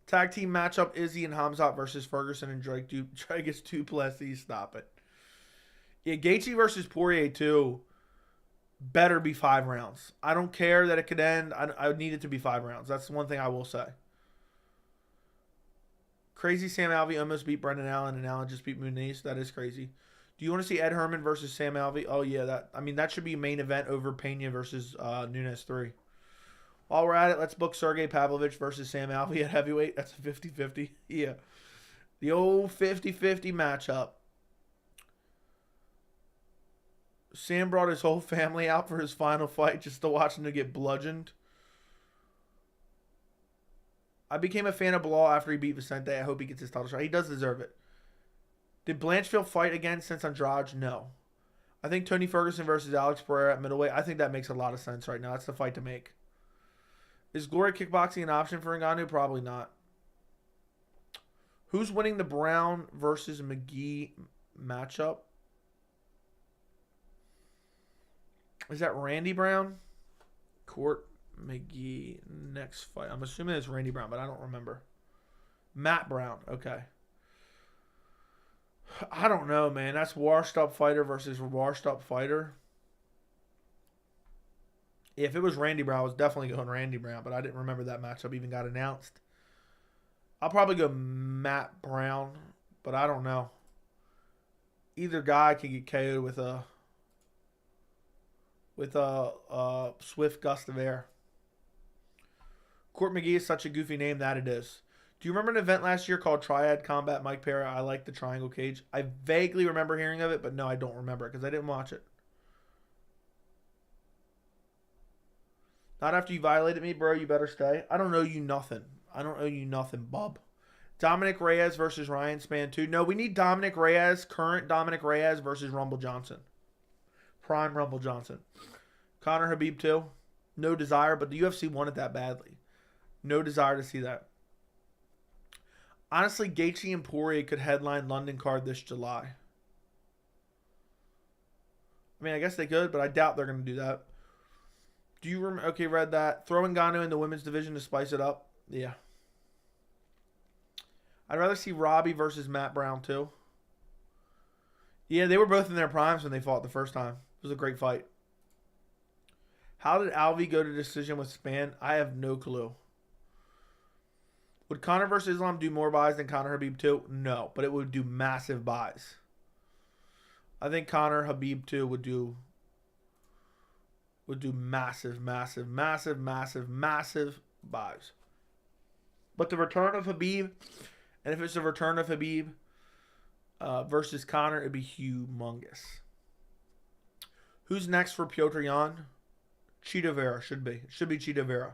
S1: Tag team matchup: Izzy and Khamzat versus Ferguson and Dragos Duplessis. Stop it. Yeah, Gaethje versus Poirier 2 better be 5 rounds. I don't care that it could end. I need it to be 5 rounds. That's the one thing I will say. Crazy Sam Alvey almost beat Brendan Allen, and Allen just beat Muniz. That is crazy. Do you want to see Ed Herman versus Sam Alvey? Oh, yeah. That should be a main event over Pena versus Nunes 3. While we're at it, let's book Sergei Pavlovich versus Sam Alvey at heavyweight. That's a 50-50. Yeah. The old 50-50 matchup. Sam brought his whole family out for his final fight just to watch him to get bludgeoned. I became a fan of Belal after he beat Vicente. I hope he gets his title shot. He does deserve it. Did Blanchfield fight again since Andrade? No. I think Tony Ferguson versus Alex Pereira at middleweight. I think that makes a lot of sense right now. That's the fight to make. Is Glory Kickboxing an option for Ngannou? Probably not. Who's winning the Brown versus McGee matchup? Is that Randy Brown? Court McGee next fight. I'm assuming it's Randy Brown, but I don't remember. Matt Brown. Okay. I don't know, man. That's washed up fighter versus washed up fighter. If it was Randy Brown, I was definitely going Randy Brown, but I didn't remember that matchup even got announced. I'll probably go Matt Brown, but I don't know. Either guy could get KO'd with a swift gust of air. Court McGee is such a goofy name that it is. Do you remember an event last year called Triad Combat Mike Perry? I like the triangle cage. I vaguely remember hearing of it, but no, I don't remember it because I didn't watch it. Not after you violated me, bro. You better stay. I don't owe you nothing. Bub. Dominic Reyes versus Ryan Spann 2. No, we need Dominic Reyes, current Dominic Reyes versus Rumble Johnson. Prime Rumble Johnson. Conor Habib 2. No desire, but the UFC wanted that badly. No desire to see that. Honestly, Gaethje and Poirier could headline London card this July. I mean, I guess they could, but I doubt they're going to do that. Do you remember? Okay, read that. Throw Ngannou in the women's division to spice it up. Yeah. I'd rather see Robbie versus Matt Brown, too. Yeah, they were both in their primes when they fought the first time. It was a great fight. How did Alvey go to decision with Spann? I have no clue. Would Conor versus Islam do more buys than Conor Habib 2? No, but it would do massive buys. I think Conor Habib 2 would do massive buys. But the return of Habib, and if it's a return of Habib versus Conor, it'd be humongous. Who's next for Piotr Jan? Cheeto Vera should be. It should be Cheeto Vera.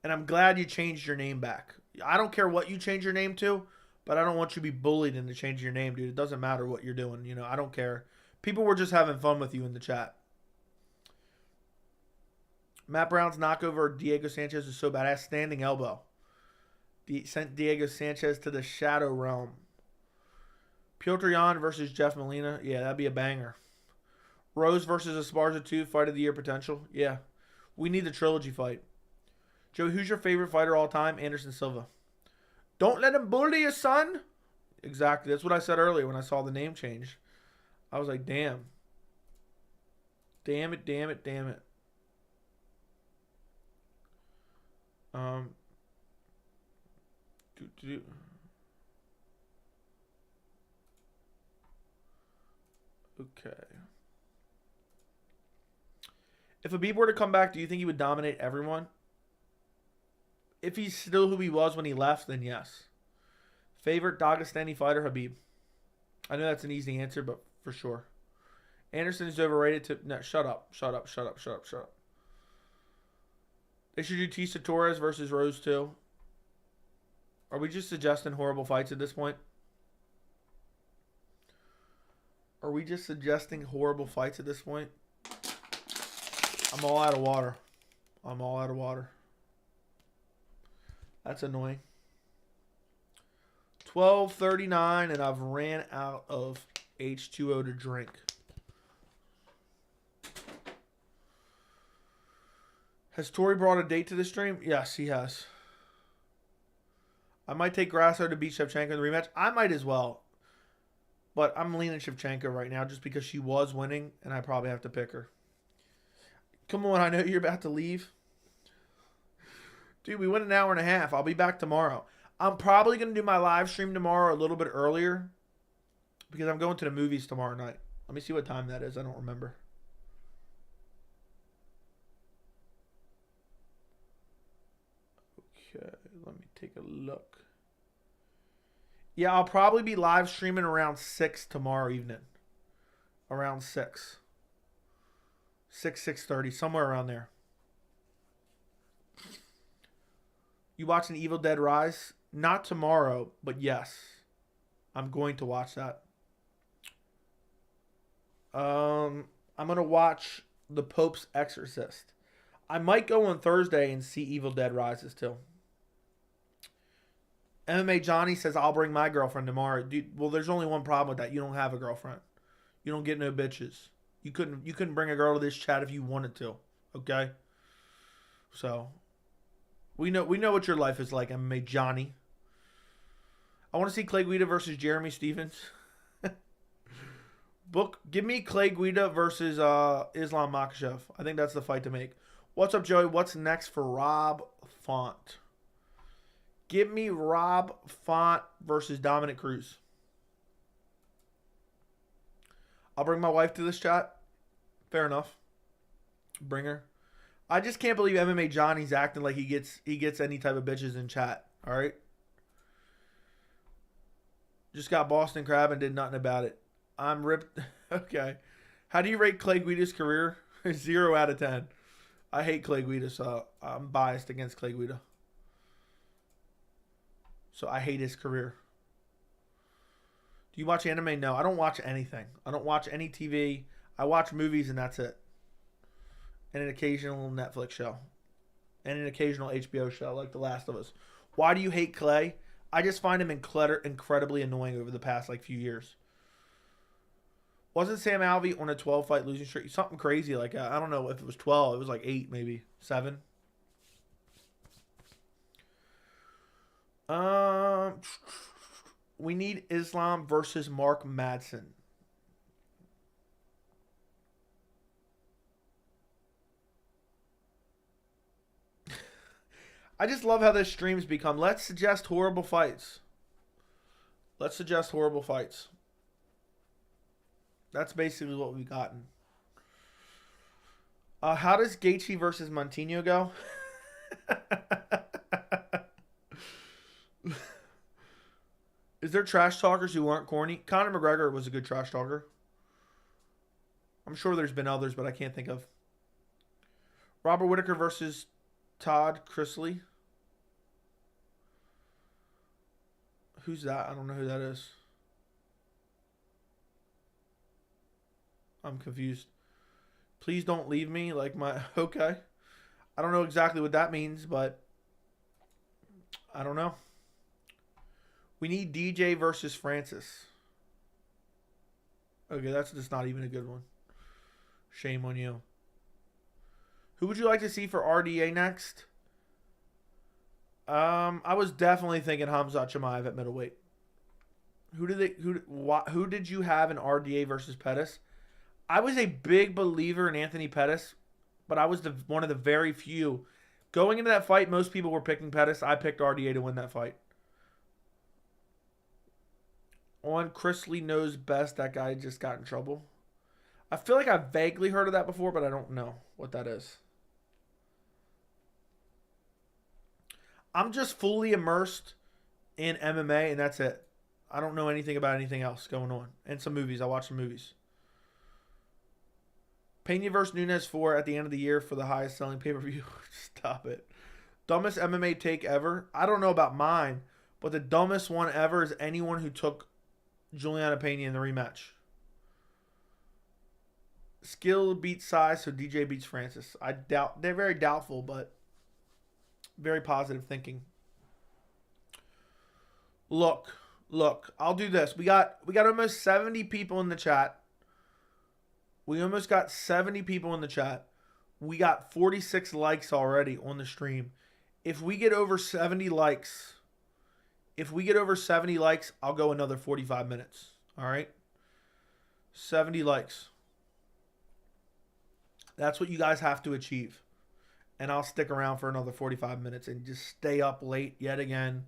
S1: And I'm glad you changed your name back. I don't care what you change your name to, but I don't want you to be bullied into changing your name, dude. It doesn't matter what you're doing. You know, I don't care. People were just having fun with you in the chat. Matt Brown's knockover of Diego Sanchez is so badass. Standing elbow. Sent Diego Sanchez to the shadow realm. Piotr Jan versus Jeff Molina. Yeah, that'd be a banger. Rose versus Esparza 2. Fight of the year potential. Yeah. We need the trilogy fight. Joe, who's your favorite fighter all time? Anderson Silva. Don't let him bully you, son. Exactly. That's what I said earlier when I saw the name change. I was like, damn. Damn it. Okay. If Habib were to come back, do you think he would dominate everyone? If he's still who he was when he left, then yes. Favorite Dagestani fighter, Habib. I know that's an easy answer, but for sure. Anderson is overrated to... No, shut up. Shut up. Shut up. Shut up. Shut up. They should do Tisa Torres versus Rose, too. Are we just suggesting horrible fights at this point? Are we just suggesting horrible fights at this point? I'm all out of water. I'm all out of water. That's annoying. 12:39 and I've ran out of H2O to drink. Has Tori brought a date to the stream? Yes, he has. I might take Grasso to beat Shevchenko in the rematch. I might as well. But I'm leaning Shevchenko right now just because she was winning and I probably have to pick her. Come on, I know you're about to leave. Dude, we went an hour and a half. I'll be back tomorrow. I'm probably going to do my live stream tomorrow a little bit earlier because I'm going to the movies tomorrow night. Let me see what time that is. I don't remember. Okay, let me take a look. Yeah, I'll probably be live streaming around 6 tomorrow evening. Around 6. 6:30, somewhere around there. You watching Evil Dead Rise? Not tomorrow, but yes. I'm going to watch that. I'm going to watch The Pope's Exorcist. I might go on Thursday and see Evil Dead Rises too. MMA Johnny says, I'll bring my girlfriend tomorrow. Dude, well, there's only one problem with that. You don't have a girlfriend. You don't get no bitches. You couldn't bring a girl to this chat if you wanted to. Okay? So, we know what your life is like, MMA Johnny. I want to see Clay Guida versus Jeremy Stevens. Give me Clay Guida versus Islam Makhachev. I think that's the fight to make. What's up, Joey? What's next for Rob Font? Give me Rob Font versus Dominic Cruz. I'll bring my wife to this chat. Fair enough. Bring her. I just can't believe MMA Johnny's acting like he gets any type of bitches in chat. All right. Just got Boston Crab and did nothing about it. I'm ripped. Okay. How do you rate Clay Guida's career? 0 out of 10. I hate Clay Guida, so I'm biased against Clay Guida. So I hate his career. Do you watch anime? No, I don't watch anything. I don't watch any TV. I watch movies and that's it. And an occasional Netflix show. And an occasional HBO show like The Last of Us. Why do you hate Clay? I just find him incredibly annoying over the past few years. Wasn't Sam Alvey on a 12-fight losing streak? Something crazy like that. I don't know if it was 12. It was like 8 maybe. 7. We need Islam versus Mark Madsen. I just love how this stream's become. Let's suggest horrible fights. Let's suggest horrible fights. That's basically what we've gotten. How does Gaethje versus Montinho go? Is there trash talkers who aren't corny? Conor McGregor was a good trash talker. I'm sure there's been others, but I can't think of. Robert Whittaker versus Todd Chrisley. Who's that? I don't know who that is. I'm confused. Please don't leave me like my... Okay. I don't know exactly what that means, but... I don't know. We need DJ versus Francis. Okay, that's just not even a good one. Shame on you. Who would you like to see for RDA next? I was definitely thinking Khamzat Chimaev at middleweight. Who did you have in RDA versus Pettis? I was a big believer in Anthony Pettis, but I was one of the very few. Going into that fight, most people were picking Pettis. I picked RDA to win that fight. On Chrisley knows best, that guy just got in trouble. I feel like I've vaguely heard of that before, but I don't know what that is. I'm just fully immersed in MMA, and that's it. I don't know anything about anything else going on. And some movies. I watch some movies. Pena versus Nunes 4 at the end of the year for the highest selling pay-per-view. Stop it. Dumbest MMA take ever. I don't know about mine, but the dumbest one ever is anyone who took Juliana Pena in the rematch. Skill beats size, so DJ beats Francis. I doubt they're very doubtful, but very positive thinking. Look, I'll do this. We got almost 70 people in the chat. We almost got 70 people in the chat. We got 46 likes already on the stream. If we get over 70 likes, I'll go another 45 minutes. All right? 70 likes. That's what you guys have to achieve. And I'll stick around for another 45 minutes and just stay up late yet again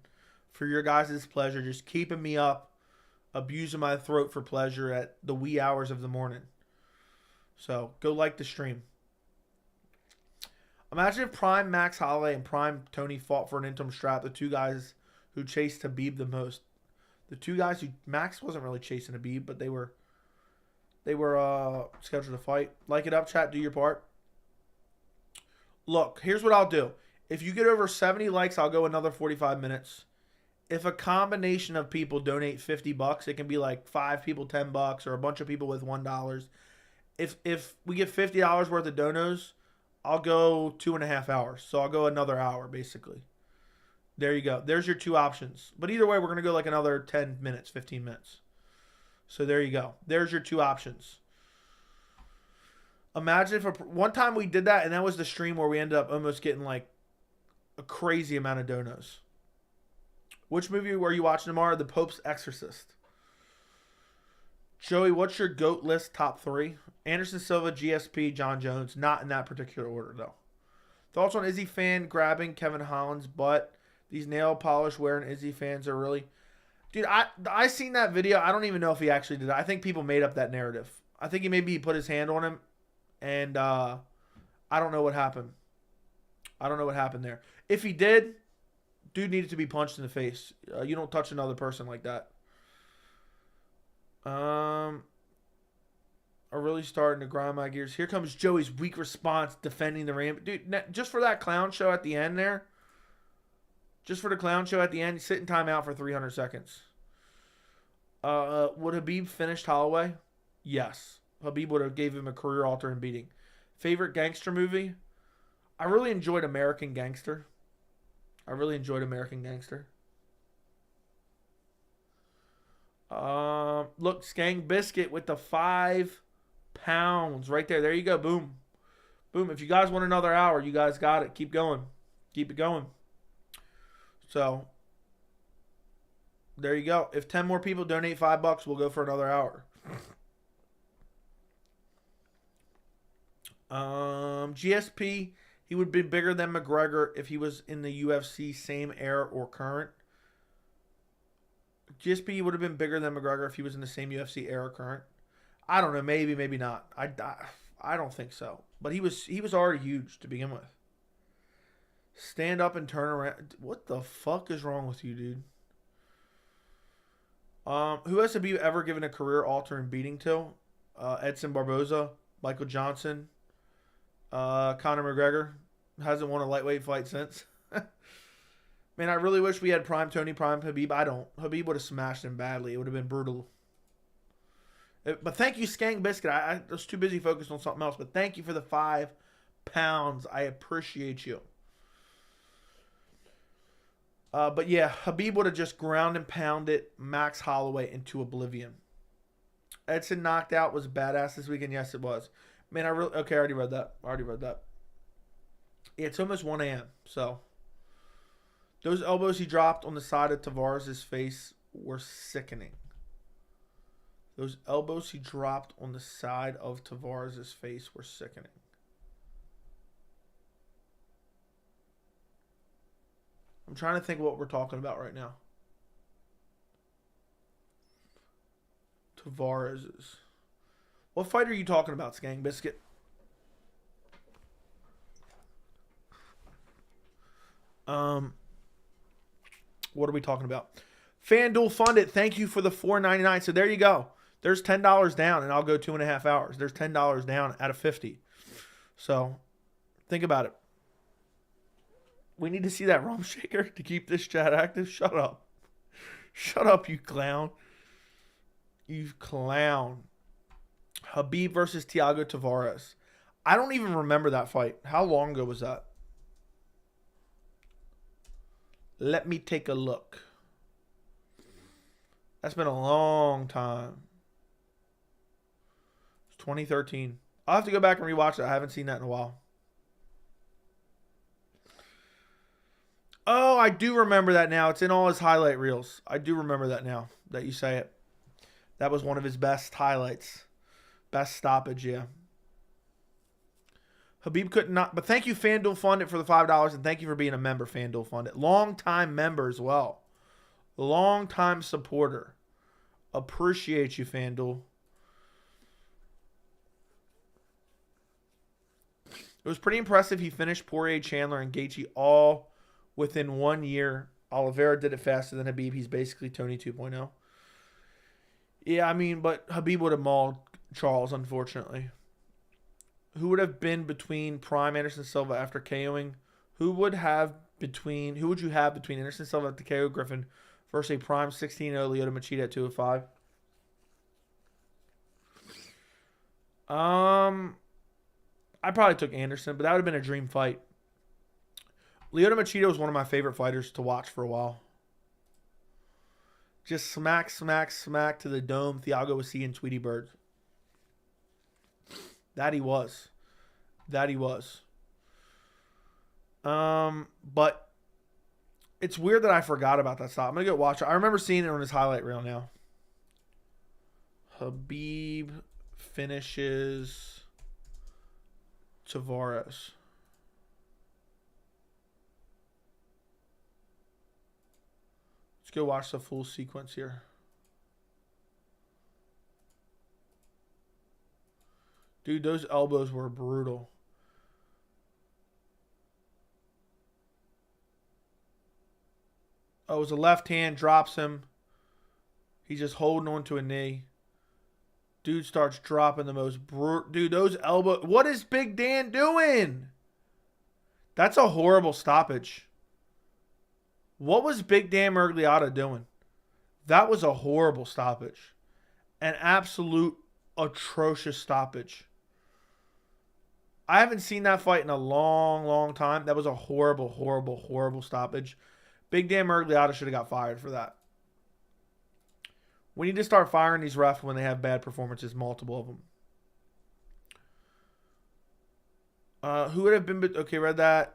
S1: for your guys' pleasure. Just keeping me up, abusing my throat for pleasure at the wee hours of the morning. So go like the stream. Imagine if Prime Max Holloway and Prime Tony fought for an interim strap. The two guys who chased Khabib the most. The two guys who Max wasn't really chasing Khabib, but they were scheduled to fight. Like it up, chat. Do your part. Look, here's what I'll do. If you get over 70 likes, I'll go another 45 minutes. If a combination of people donate $50, it can be like 5 people $10 or a bunch of people with $1. If we get $50 worth of donos, I'll go 2.5 hours. So I'll go another hour, basically. There you go. There's your two options. But either way, we're going to go like another 10 minutes, 15 minutes. So there you go. There's your two options. Imagine if one time we did that, and that was the stream where we ended up almost getting like a crazy amount of donos. Which movie were you watching tomorrow? The Pope's Exorcist. Joey, what's your GOAT list top 3? Anderson Silva, GSP, John Jones. Not in that particular order, though. Thoughts on Izzy fan grabbing Kevin Holland's butt? These nail polish wearing Izzy fans are really... Dude, I seen that video. I don't even know if he actually did that. I think people made up that narrative. I think he put his hand on him, and I don't know what happened. I don't know what happened there. If he did, dude needed to be punched in the face. You don't touch another person like that. I'm really starting to grind my gears. Here comes Joey's weak response defending the Ram. Dude, just for that clown show at the end there. Just for the clown show at the end, sit in timeout for 300 seconds. Would Khabib finished Holloway? Yes. Khabib would have gave him a career-altering beating. Favorite gangster movie? I really enjoyed American Gangster. Look, Skang Biscuit with the 5 pounds right there. There you go. Boom. Boom. If you guys want another hour, you guys got it. Keep going. Keep it going. So, there you go. If 10 more people donate $5, we'll go for another hour. GSP, he would be bigger than McGregor if he was in the UFC same era or current. GSP would have been bigger than McGregor if he was in the same UFC era or current. I don't know. Maybe, maybe not. I don't think so. But he was already huge to begin with. Stand up and turn around. What the fuck is wrong with you, dude? Who has Khabib ever given a career-altering beating to? Edson Barboza, Michael Johnson, Conor McGregor. Hasn't won a lightweight fight since. Man, I really wish we had Prime Tony, Prime Khabib. I don't. Khabib would have smashed him badly. It would have been brutal. But thank you, Skang Biscuit. I was too busy focused on something else. But thank you for the 5 pounds. I appreciate you. But yeah, Khabib would have just ground and pounded Max Holloway into oblivion. Edson knocked out was badass this weekend. Yes, it was. Man, I already read that. Yeah, it's almost 1 a.m. So those elbows he dropped on the side of Tavares' face were sickening. Those elbows he dropped on the side of Tavares' face were sickening. I'm trying to think what we're talking about right now. Tavares'. What fight are you talking about, Skang Biscuit? What are we talking about? FanDuel funded. Thank you for the $4.99. So there you go. There's $10 down, and I'll go 2.5 hours. There's $10 down out of 50. So think about it. We need to see that rum shaker to keep this chat active. Shut up. Shut up, you clown. You clown. Khabib versus Thiago Tavares. I don't even remember that fight. How long ago was that? Let me take a look. That's been a long time. It's 2013. I'll have to go back and rewatch it. I haven't seen that in a while. Oh, I do remember that now. It's in all his highlight reels. I do remember that now that you say it. That was one of his best highlights. Best stoppage, yeah. Khabib could not. But thank you, FanDuel Funded, for the $5. And thank you for being a member, FanDuel Funded. Long-time member as well. Long-time supporter. Appreciate you, FanDuel. It was pretty impressive. He finished Poirier, Chandler, and Gaethje all within 1 year. Oliveira did it faster than Khabib. He's basically Tony 2.0. Yeah, I mean, but Khabib would have mauled Charles, unfortunately. Who would have been between prime Anderson Silva after KOing? Who would you have between Anderson Silva after KO Griffin versus a prime 16-0 Lyoto Machida at 205? I probably took Anderson, but that would have been a dream fight. Lyoto Machida was one of my favorite fighters to watch for a while. Just smack, smack, smack to the dome. Thiago was seeing Tweety Bird. That he was. That he was. But it's weird that I forgot about that stop. I'm going to go watch it. I remember seeing it on his highlight reel now. Khabib finishes Tavares. Let's go watch the full sequence here. Dude, those elbows were brutal. Oh, it was a left hand, drops him. He's just holding on to a knee. Dude starts dropping the most brutal. Dude, those elbows. What is Big Dan doing? That's a horrible stoppage. What was Big Dan Miragliotta doing? That was a horrible stoppage. An absolute atrocious stoppage. I haven't seen that fight in a long, long time. That was a horrible, horrible, horrible stoppage. Big Dan Miragliotta should have got fired for that. We need to start firing these refs when they have bad performances, multiple of them. Who would have been... Okay, read that.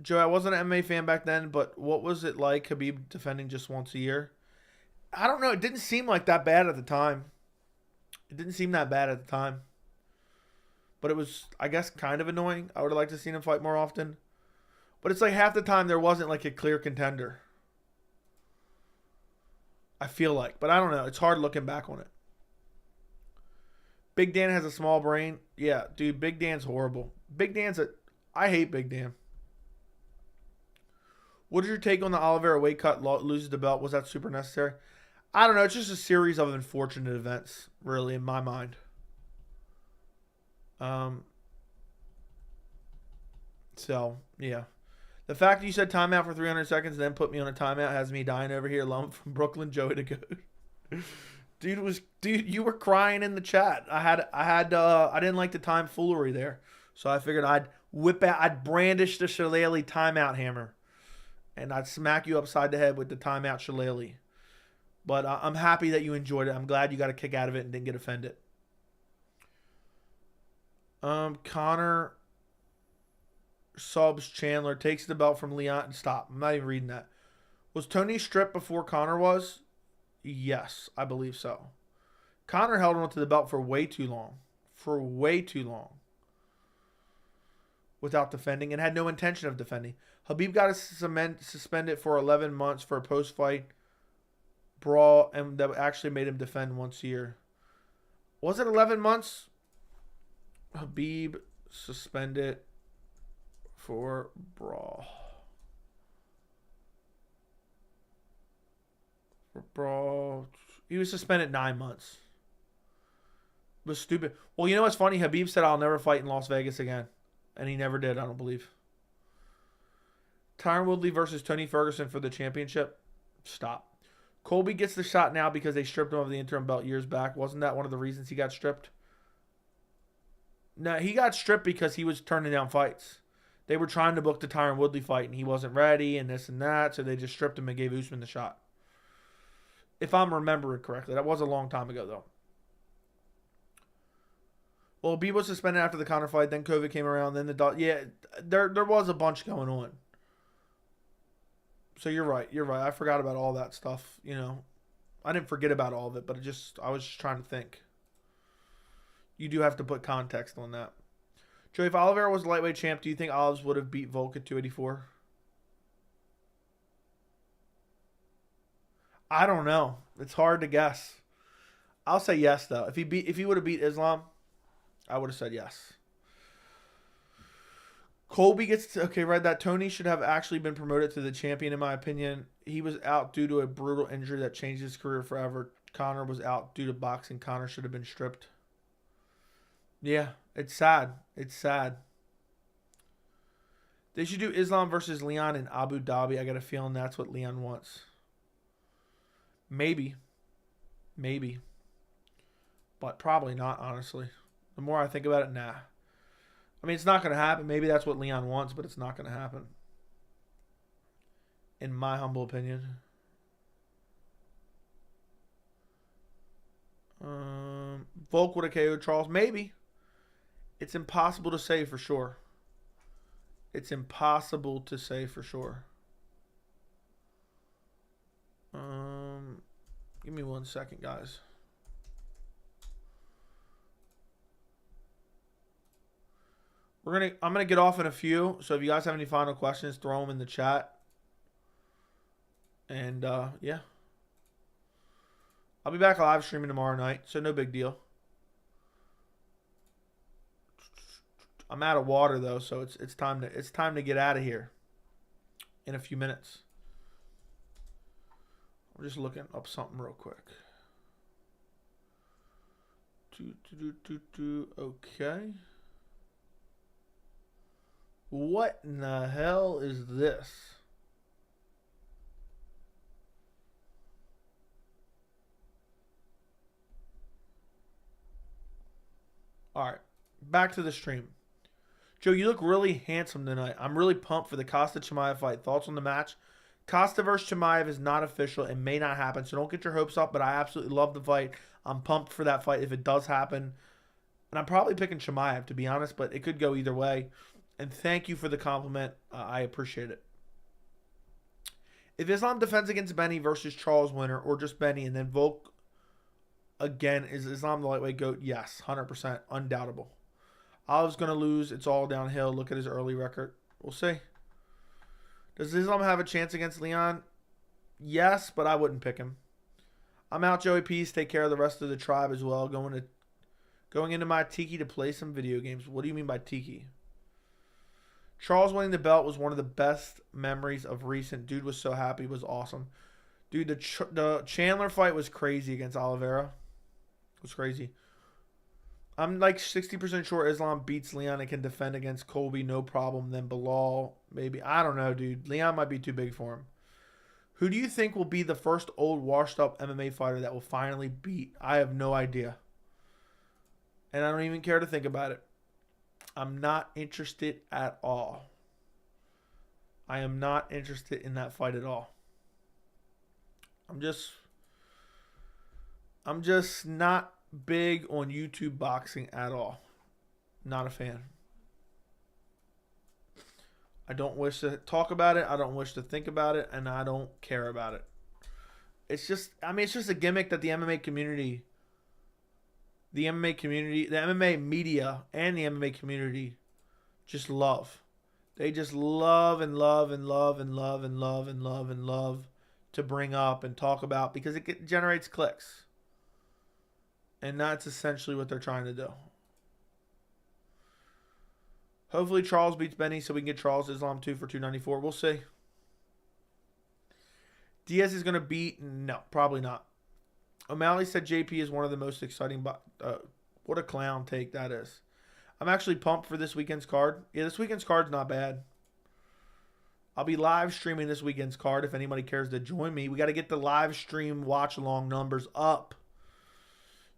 S1: Joe, I wasn't an MMA fan back then, but what was it like, Khabib defending just once a year? I don't know. It didn't seem like that bad at the time. It didn't seem that bad at the time. But it was, I guess, kind of annoying. I would have liked to have seen him fight more often. But it's like half the time there wasn't like a clear contender. I feel like. But I don't know. It's hard looking back on it. Big Dan has a small brain. Yeah, dude, Big Dan's horrible. I hate Big Dan. What is your take on the Oliveira weight cut, loses the belt? Was that super necessary? I don't know. It's just a series of unfortunate events, really, in my mind. So, yeah. The fact that you said timeout for 300 seconds and then put me on a timeout has me dying over here alone from Brooklyn, Joey to go. Dude, you were crying in the chat. I didn't like the time foolery there. So I figured I'd brandish the shillelagh timeout hammer. And I'd smack you upside the head with the timeout shillelagh. But I'm happy that you enjoyed it. I'm glad you got a kick out of it and didn't get offended. Connor subs Chandler, takes the belt from Leon. Stop. I'm not even reading that. Was Tony stripped before Connor was? Yes, I believe so. Connor held on to the belt for way too long. Without defending and had no intention of defending. Khabib got suspended for 11 months for a post-fight brawl and that actually made him defend once a year. Was it 11 months? Khabib suspended for brawl. brawl. He was suspended 9 months. It was stupid. Well, you know what's funny? Khabib said, I'll never fight in Las Vegas again. And he never did, I don't believe. Tyron Woodley versus Tony Ferguson for the championship. Stop. Colby gets the shot now because they stripped him of the interim belt years back. Wasn't that one of the reasons he got stripped? No, he got stripped because he was turning down fights. They were trying to book the Tyron Woodley fight, and he wasn't ready, and this and that, so they just stripped him and gave Usman the shot. If I'm remembering correctly. That was a long time ago, though. Well, B was suspended after the Conor fight, then COVID came around, then the... Yeah, there was a bunch going on. So you're right. You're right. I forgot about all that stuff, you know. I didn't forget about all of it, but I was just trying to think. You do have to put context on that. Joey, if Oliveira was lightweight champ, do you think Olives would have beat Volk at 284? I don't know. It's hard to guess. I'll say yes, though. If he would have beat Islam, I would have said yes. Colby gets to, okay, read that. Tony should have actually been promoted to the champion, in my opinion. He was out due to a brutal injury that changed his career forever. Conor was out due to boxing. Conor should have been stripped. Yeah, it's sad. It's sad. They should do Islam versus Leon in Abu Dhabi. I got a feeling that's what Leon wants. Maybe. Maybe. But probably not, honestly. The more I think about it, nah. I mean, it's not going to happen. Maybe that's what Leon wants, but it's not going to happen. In my humble opinion. Volk would have KO'd Charles. Maybe. It's impossible to say for sure. It's impossible to say for sure. Give me 1 second, guys. I'm gonna get off in a few. So if you guys have any final questions, throw them in the chat. And yeah, I'll be back live streaming tomorrow night, so no big deal. I'm out of water though, so it's time to get out of here in a few minutes. I'm just looking up something real quick. Okay. What in the hell is this? All right, back to the stream. Joe, you look really handsome tonight. I'm really pumped for the Costa Chimaev fight. Thoughts on the match? Costa versus Chimaev is not official. It may not happen, so don't get your hopes up, but I absolutely love the fight. I'm pumped for that fight if it does happen. And I'm probably picking Chimaev, to be honest, but it could go either way. And thank you for the compliment. I appreciate it. If Islam defends against Benny versus Charles winner, or just Benny, and then Volk again, is Islam the lightweight GOAT? Yes, 100%. Undoubtable. Olive's going to lose. It's all downhill. Look at his early record. We'll see. Does Islam have a chance against Leon? Yes, but I wouldn't pick him. I'm out, Joey. Peace. Take care of the rest of the tribe as well. Going into my Tiki to play some video games. What do you mean by Tiki? Charles winning the belt was one of the best memories of recent. Dude was so happy. It was awesome. Dude, the Chandler fight was crazy against Oliveira. It was crazy. I'm like 60% sure Islam beats Leon and can defend against Colby, no problem. Then Belal, maybe. I don't know, dude. Leon might be too big for him. Who do you think will be the first old washed-up MMA fighter that will finally beat? I have no idea. And I don't even care to think about it. I'm not interested at all. I am not interested in that fight at all. I'm just not big on YouTube boxing at all. Not a fan. I don't wish to talk about it. I don't wish to think about it. And I don't care about it. It's just a gimmick that the MMA community, the MMA media, and the MMA community just love. They just love and love and love and love and love and love and love to bring up and talk about because it generates clicks. And that's essentially what they're trying to do. Hopefully Charles beats Benny so we can get Charles Islam 2 for 294. We'll see. Diaz is going to beat? No, probably not. O'Malley said JP is one of the most exciting. What a clown take that is. I'm actually pumped for this weekend's card. Yeah, this weekend's card's not bad. I'll be live streaming this weekend's card if anybody cares to join me. We got to get the live stream watch along numbers up.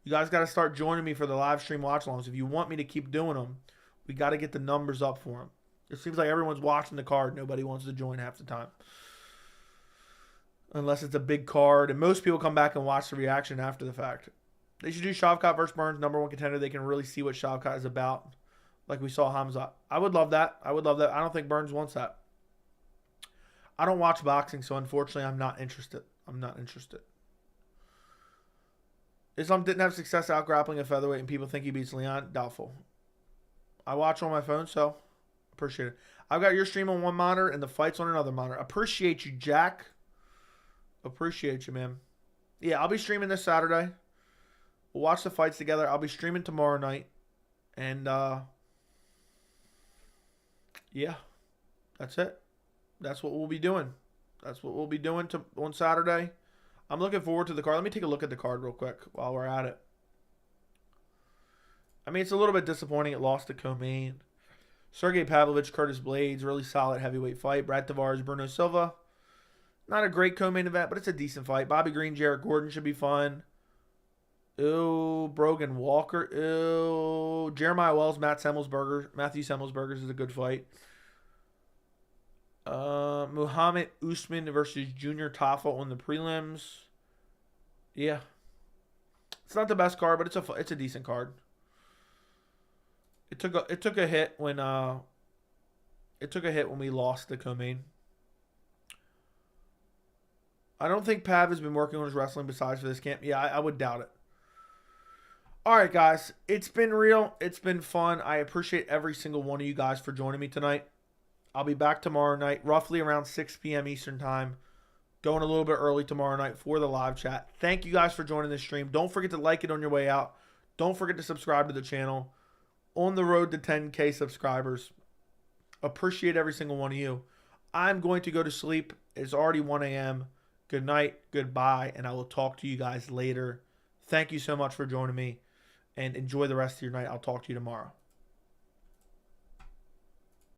S1: You guys got to start joining me for the live stream watch alongs. If you want me to keep doing them, we got to get the numbers up for them. It seems like everyone's watching the card. Nobody wants to join half the time. Unless it's a big card. And most people come back and watch the reaction after the fact. They should do Shavkat versus Burns, #1 contender. They can really see what Shavkat is about. Like we saw Khamzat. I would love that. I don't think Burns wants that. I don't watch boxing, so unfortunately I'm not interested. Islam didn't have success out grappling a featherweight and people think he beats Leon. Doubtful. I watch on my phone, so appreciate it. I've got your stream on one monitor and the fights on another monitor. Appreciate you, Jack. Appreciate you, man. Yeah, I'll be streaming this Saturday. We'll watch the fights together. I'll be streaming tomorrow night. And, yeah, that's it. That's what we'll be doing. On Saturday. I'm looking forward to the card. Let me take a look at the card real quick while we're at it. I mean, it's a little bit disappointing. It lost to Comain. Sergei Pavlovich, Curtis Blaydes, really solid heavyweight fight. Brad Tavares, Bruno Silva. Not a great co-main event, but it's a decent fight. Bobby Green, Jarrett Gordon should be fun. Ew, Brogan Walker. Ew. Jeremiah Wells, Matthew Semmelsberger is a good fight. Muhammad Usman versus Junior Tafa on the prelims. Yeah. It's not the best card, but it's a decent card. It took a hit when we lost the co-main. I don't think Pav has been working on his wrestling besides for this camp. Yeah, I would doubt it. All right, guys. It's been real. It's been fun. I appreciate every single one of you guys for joining me tonight. I'll be back tomorrow night, roughly around 6 p.m. Eastern Time. Going a little bit early tomorrow night for the live chat. Thank you guys for joining this stream. Don't forget to like it on your way out. Don't forget to subscribe to the channel. On the road to 10K subscribers. Appreciate every single one of you. I'm going to go to sleep. It's already 1 a.m. Good night, goodbye, and I will talk to you guys later. Thank you so much for joining me, and enjoy the rest of your night. I'll talk to you tomorrow.